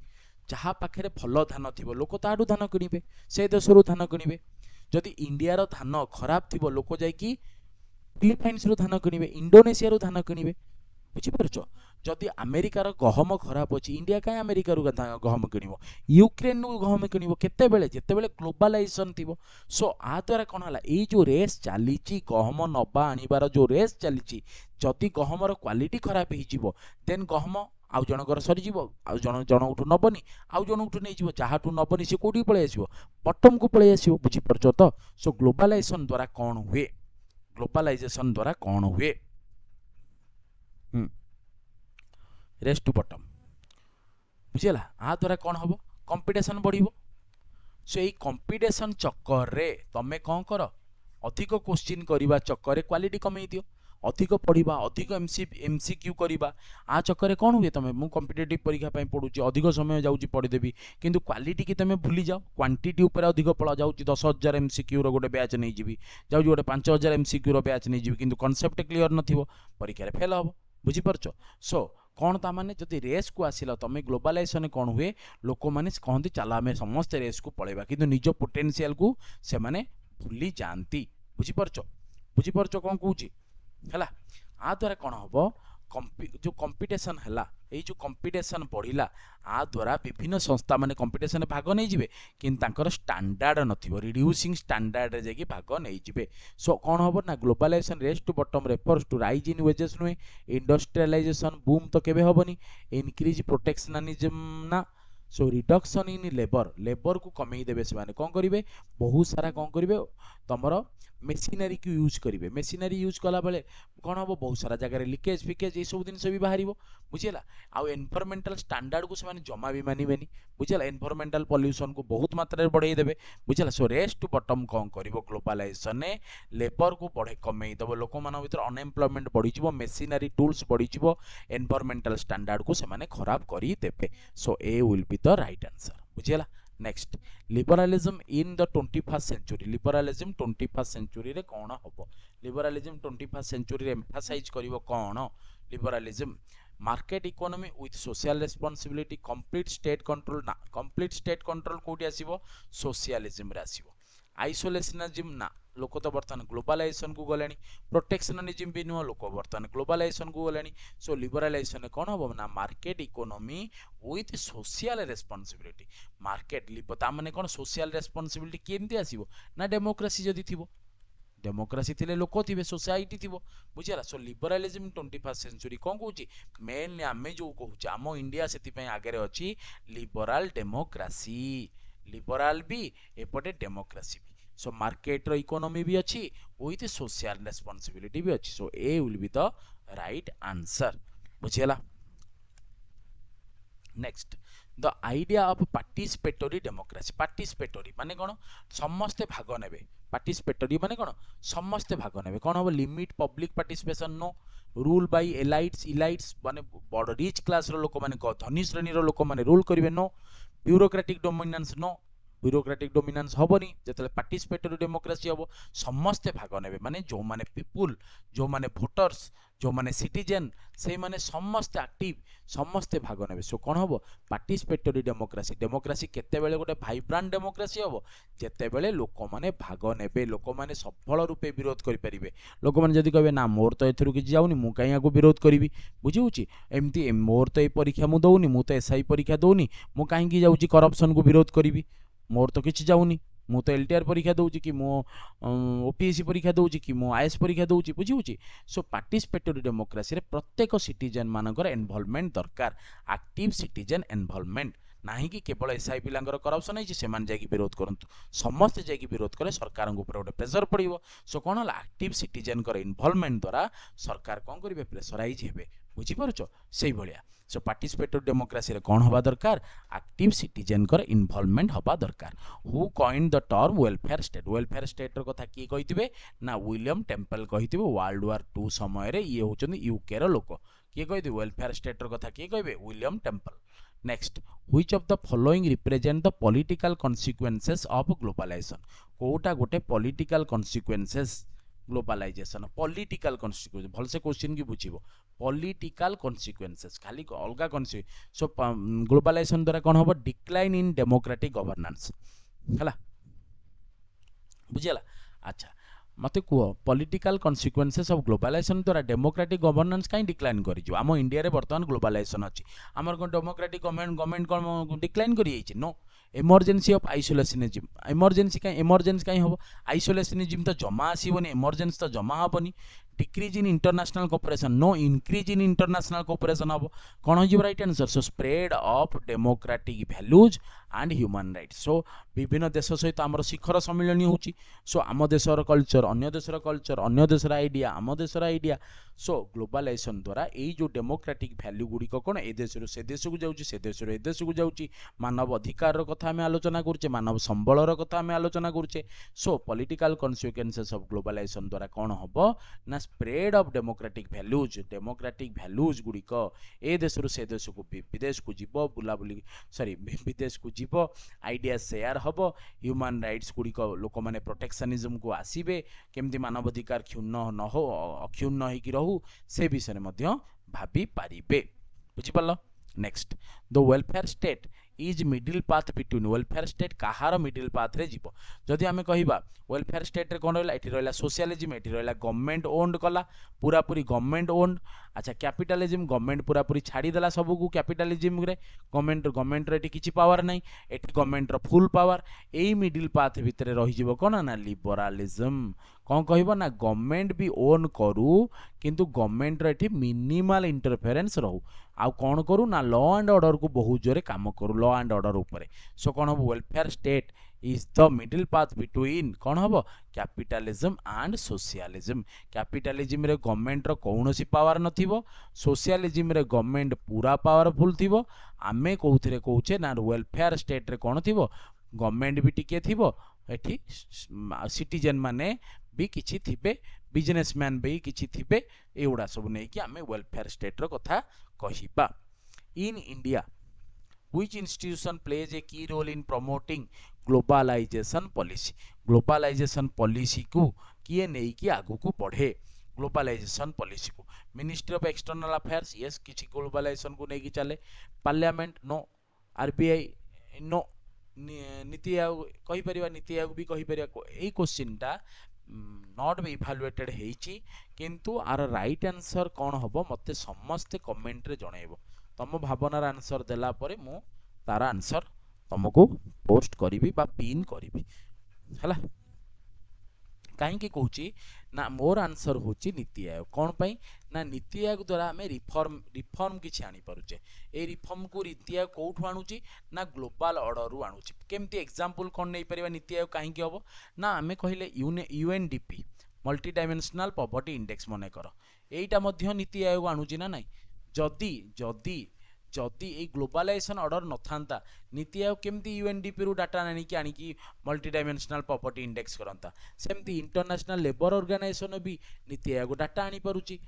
जहा पाखे भल धान थी लोक ताडू धान किणवे से देशरू धान किणवे जदि इंडिया रो धान खराब थी लोक जाकि फिलिपाइन्स रो धान किणवे इंडोनेशिया रो धान किणवे बुझीपारछ जदि अमेरिकार गहम खराब अच्छी इंडिया कहीं अमेरिकार गहम किणव यूक्रेन गहम किणव केतेबेले जेतेबेले ग्लोबलाइजेशन थी सो आ द्वारा कौन है ये जो रेस चली गहम नवा आनिबार जो रेस चली जदि गहमर क्वालिटी खराब हो देन गहम आउ जनकर सरीज आउ जन नबनी आउ जन नहीं जहाँ नबनी सी कौटी पलि आस बटम को पलि आस बुझीपारछ तो सो ग्लोबलाइजेशन द्वारा कौन हुए ग्लोबलाइजेशन द्वारा कौन हुए रेस टू बटम बुझीला आ द्वारा कौन हम कंपटीशन बढ़िबो सो यही कंपटीशन चक्कर रे तमे कौन कर अधिक क्वेश्चन करवा चक्कर रे क्वालिटी कमे दियो अधिक पढ़ा अधिक एमसीक्यू करवा आ चक्कर कौन हुए तुम मु कॉम्पिटिटिव परीक्षा पढ़ुची अधिक समय जाऊँगी पढ़ीदेवी किंतु क्वालिटी की तुम भूली जाओ क्वांटिटी उपर अधिक पढ़ा जाऊँगी 10,000 एमसीक्यू गोटे बैच नहीं जी जाऊँगी गोटे 5,000 एमसीक्यू बैच नहीं जी किंतु कॉन्सेप्ट क्लियर नथिबो परीक्षा रे फेल हम बुझीपारछ सो कौन ता माने जदि रेस को आसिला तमे ग्लोबलाइजेशन कौन हुए लोक माने कहते चला आम समस्त रेस को पलैबा किंतु निज पोटेंशियल को से माने भूली जाती बुझीपारछ कौन कहूँ है आ द्वारा कौन हम जो कंपिटिशन है ये जो कंपिटिशन बढ़िला आ द्वारा विभिन्न संस्था माने कंपिटिशन भाग नहीं जिवे किंतु स्टैंडर्ड नथिबो रिड्यूसिंग स्टैंडर्ड रे जाकी भाग नहीं जिवे सो कौन हबो ना globalization race to bottom refers to rise in wages नुहे इंडस्ट्रियलाइजेशन बूम तो केबे हबनी इंक्रीज प्रोटेक्शनिज्म ना सो रिडक्शन इन लेबर को कमे देबे से माने कोन करिवे बहुत सारा कोन करिवे तमरो मेसिनरी को यूज करिवे मेसिनरी यूज कला बेले कौन हम बहुत सारा जगह लिकेज फिकेज ये सब जिन भी बाहर बुझेगा आउ एनवायरमेंटल स्टैंडर्ड को से जमा भी मानबेनी बुझेगा एनवायरमेंटल पॉल्यूशन को बहुत मात्रा बढ़ाई देबे बुझेगा सो रेस टू बॉटम कौन करिवो ग्लोबलाइजेशन ने लेबर को बढ़े कमे दबो लोक मान भीतर अनएम्प्लॉयमेंट बढ़ी जिवो मेसिनरी टूल्स बढ़ी जिवो एनवायरमेंटल स्टैंडर्ड को से माने खराब करी देबे so A will be the right answer बुझेगा next liberalism in the 21st century liberalism 21st century रे कौन हम लिबरालिज्म 21st सेंचुरी रे एम्फासाइज करिवो कौन liberalism market economy with social responsibility complete state control ना कंप्लीट स्टेट कंट्रोल कोठी आसीबो सोशलिज्म रे आसीबो आइसोलेशनिज्म ना लोक तो बर्तमान ग्लोबलाइजेशन को गले प्रोटेक्शनिज्म भी नुह लोक बर्तमान ग्लोबलाइजेशन को गले सो लिबरालाइजेशन कौन हम ना market economy with social responsibility market माने कौन सोशल रेस्पॉन्सिबिलिटी केमती आसीबो ना डेमोक्रेसी जदि थिबो डेमोक्रेसी थिले लोक थिबे सोसाइटी थिबो बुझिला सो लिबरालिज्म 21st सेंचुरी कौन कहूची मेनली आमे जो कहूचे आम इंडिया सेति पय आगे रे अछि लिबरल डेमोक्रेसी लिबरल भी एपटे डेमोक्रेसी भी सो मार्केट रो इकोनॉमी भी अच्छी विथ सोशल रेस्पॉन्सिबिलिटी भी अच्छी so A will be the right answer बुझेला next the idea of participatory democracy participatory माने कोन समस्ते भाग नेबे पार्टिसिपेटरी माने कोन समस्ते भाग नेबे कोन हो limit public participation no rule by elites माने बड़ रिच क्लास रो लोक माने धनी श्रेणी रो लोक माने रूल करिवे no bureaucratic dominance no bureaucratic dominance हबनी जतले पार्टिसिपेटरी डेमोक्रेसी हबो समस्ते भाग नेबे माने जो माने पीपुल जो माने वोटर्स जो माने सिटीजन से माने समस्ते एक्टिव समस्ते भाग नेबे सो कोन हबो पार्टिसिपेटरी डेमोक्रेसी डेमोक्रेसी केते बेले गोटे वाइब्रेंट डेमोक्रेसी हबो जेते बेले लोक माने भाग नेबे लोक माने सफल रूपे विरोध करि परिबे लोक माने जदी कहबे ना मोर तो एथरु कि जाउनी मु काई आको विरोध करिवि बुझिउची एमती मोर तो ए परीक्षा मु दउनी मु तो एसआई परीक्षा दउनी मु काई कि जाउची करप्शन को विरोध करिवि मोर तो किछि जाउनी मु तो एलटीआर परीक्षा दउची कि मु ओपीएससी परीक्षा दउची कि मु आईएएस परीक्षा दउची बुझिउची सो पार्टिसिपेटरी डेमोक्रेसी रे प्रत्येक सिटीजन मानकर इन्वॉल्वमेंट दरकार एक्टिव सिटीजन इन्वॉल्वमेंट नाही कि केवल एसआई पिलांगर करप्शन है से मान जाकी विरोध करंतु समस्त जाकी विरोध करे सरकार ऊपर गोटे प्रेशर पड़िबो सो कोन होला एक्टिव सिटीजन कर इन्वॉल्वमेंट द्वारा सरकार कोन करिवे प्रेशराइज हेबे बुझी पारुचो सेही भलिया सो पार्टिसिपेटरी डेमोक्रेसी रे कोन हबा दरकार एक्टिव सिटीजन कर इन्वॉल्वमेंट हबा दरकार who coined the term welfare state रो कथा की कहिथिबे ना विलियम टेम्पल कहिथिबे वर्ल्ड वार 2 समय रे ये होचंदी यूके रो लोक की कहिथिबे वेलफेयर स्टेट रो कथा की कहबे William Temple next which of the following represent the political consequences of globalisation कोटा गोटे political consequences globalisation political consequence भल से क्वेश्चन की बुझिबो पॉलिटिकल कॉन्सिक्वेंसेस खाली अलगा कॉन्सिक्वेंस सो ग्लोबलाइजेशन द्वारा कोन होबो डिक्लाइन इन डेमोक्रेटिक गवर्नेंस हला बुझिला अच्छा मते कुह पॉलिटिकल कॉन्सिक्वेंसेस ऑफ ग्लोबलाइजेशन द्वारा डेमोक्रेटिक गवर्नेंस काई डिक्लाइन करि जो आम इंडिया रे वर्तमान ग्लोबलाइजेशन अछि हमर कोन डेमोक्रेटिक गवर्नमेंट कोन डिक्लाइन करि जाइछि no emergency of isolationism emergency काई होबो आइसोलेशनिज्म तो जमा आसीबोनी इमरजेंसी तो जमा हबोनी decrease in international cooperation no increase in international cooperation हबो कोन हो right answer so spread of democratic values and human rights so विभिन्न देश सहित आमर शिखर सम्मिलन होची सो आम देशर कल्चर अन्य देशर आइडिया आम देशर आइडिया सो ग्लोबलाइजेशन द्वारा यही जो डेमोक्रेटिक वैल्यू गुड़िक कौन ए देश से देश को जाऊँगी से देश ए देश को जाऊँगी मानव अधिकार कथा आम आलोचना करुचे मानव संबलर कथा आम आलोचना करुचे so political consequences of globalisation द्वारा कौन हम ना स्प्रेड ऑफ डेमोक्रेटिक वैल्यूज गुड़िक ए देश से देश को विदेश को जीव बुलाबुली सॉरी विदेश को जीव आइडिया शेयर हम ह्यूमन राइट्स गुड़िक लोक मैंने प्रोटेक्शनिज्म को आसबे केमती मानवाधिकार क्षुण्ण न हो अक्षुण्ण होगी रहू से विषय में भाभी पारिबे बुझिपाल next the welfare state is middle path between welfare state कहार मिडिल पाथ रे जीव जदि आमे कहिबा वेलफेयर स्टेट रे कोन रहला एठी रहला सोशलिज्म एठी रहला गवर्नमेंट ओन्ड कला पूरा पूरी गवर्नमेंट ओन्ड अच्छा कैपिटलिज्म गवर्नमेंट पूरा पूरी छाड़ी देला सब को कैपिटलिज्म रे गवर्नमेंट रे किछि पावर नहीं एठी गवर्नमेंट रो फुल पावर एई मिडिल पाथ भितरे रही जिवो कोन ना लिबरालिज्म कौन कहबो ना गवर्नमेंट भी ओन करू किंतु गवर्नमेंट रे एठी मिनिमल इंटरफेरेंस रहू आउ कौन करू ना लॉ एंड ऑर्डर को बहुत जोरे काम करू लॉ एंड ऑर्डर ऊपर सो कौन हम welfare state is the middle path between कौन हम कैपिटलिज्म एंड सोशलिज्म कैपिटलिज्म रे गवर्नमेंट रो कौनसी पावर नथिबो सोशलिज्म रे गवर्नमेंट पूरा पावरफुल थिबो आमे कोउथरे कहूचे ना वेलफेयर स्टेट रे कौन थिबो गवर्नमेंट भी टिके थिबो एठी सिटीजन माने भी किछि थिबे बिजनेसमैन भी किछि थिबे एउडा सब नै कि आमे वेलफेयर स्टेट रो कथा कहिबा in India which institution plays a key role in promoting globalization policy को किए नहीं कि आगु को बढ़े ग्लोबलाइजेशन पॉलिसी को ministry of external affairs yes किछि ग्लोबलाइजेशन को नहीं कि चले parliament no RBI no NITI Aayog कहि परिबा नीति आयोग भी कहि परिबा ए क्वेश्चन टा नॉट बी इवैल्यूएटेड हेछि किंतु आर राइट आंसर कोन हबो मते समस्त कमेंट रे जणाइबो तम भावनार आंसर देला परे मु तार आंसर तुमको पोस्ट करी बा पिन करी हला कहीं कहूँ ना मोर आंसर होची नीति आयोग कौन पाई ना नीति आयोग द्वारा आम रिफॉर्म किसी आनी पारुचे ए रिफॉर्म को नीति आयोग कौटू आणुची ना ग्लोबल ऑर्डर आणुची केमती एग्जांपल कौन नहीं परिबा नीति आयोग कहीं हम ना आम कहले UNDP multi dimensional poverty index मन कर एटा मध्य नीति आयोग आणुची ना नहीं जदि जदि जदि ए ग्लोबलाइजेशन ऑर्डर न था नीति आयोग केमती यूएनडीपी रु डाटा आनिकी मल्टी डायमेंशनल प्रॉपर्टी इंडेक्स करता सेमती इंटरनेशनल लेबर ऑर्गेनाइजेशन भी नीति आयोग डाटा आनी पारुची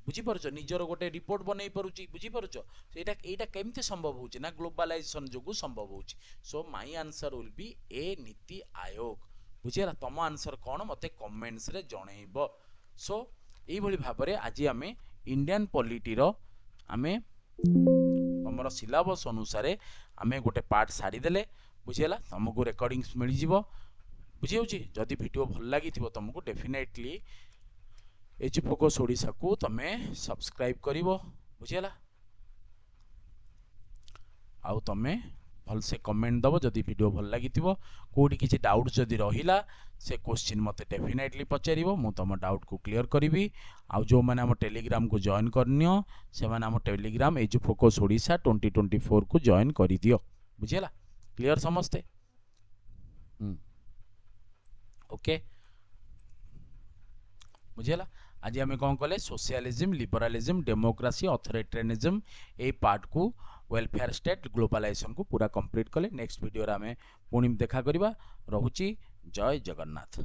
बुझीपार निजर गोटे रिपोर्ट बनई पारुची बुझीपार एटा केमती संभव होची ना ग्लोबलाइजेशन जोगु संभव होची so my answer will be A NITI Aayog बुझीला तम आंसर कौन मते कमेंट्स रे जणैबो सो एई भली भाबरे आज आमे इंडियन पॉलिटी रो आमे हमर सिलेबस अनुसार आमे गोटे पार्ट सारी देले बुझीला तुमको रिकॉर्डिंग्स मिल जिवो बुझी होची जदि वीडियो भल लागि थिबो तुमको डेफिनेटली एजुफोकस ओडिसा को तमे सब्सक्राइब करिवो बुझीला आउ तमे भल से कमेंट दबो जदि वीडियो भल लागि थिबो कोडी किछि डाउट जदि रहिला से क्वेश्चन मते डेफिनेटली पचारिबो मु तम डाउट को क्लियर करिवि आउ जो माने हम टेलीग्राम को जॉइन करनियो से माने हम टेलीग्राम एजुफोकस ओडिसा 2024 को जॉइन करि दियो बुझिला क्लियर समझते ओके बुझिला आज आम कौन कले सोशलिज्म लिबरालिज्म डेमोक्रेसी ऑथोरिटेरियनिज्म ए पार्ट को वेलफेयर स्टेट ग्लोबलाइजेशन को पूरा कंप्लीट कले नेक्स्ट वीडियो रे आमे पुणी देखा करबा रहुची जय जगन्नाथ।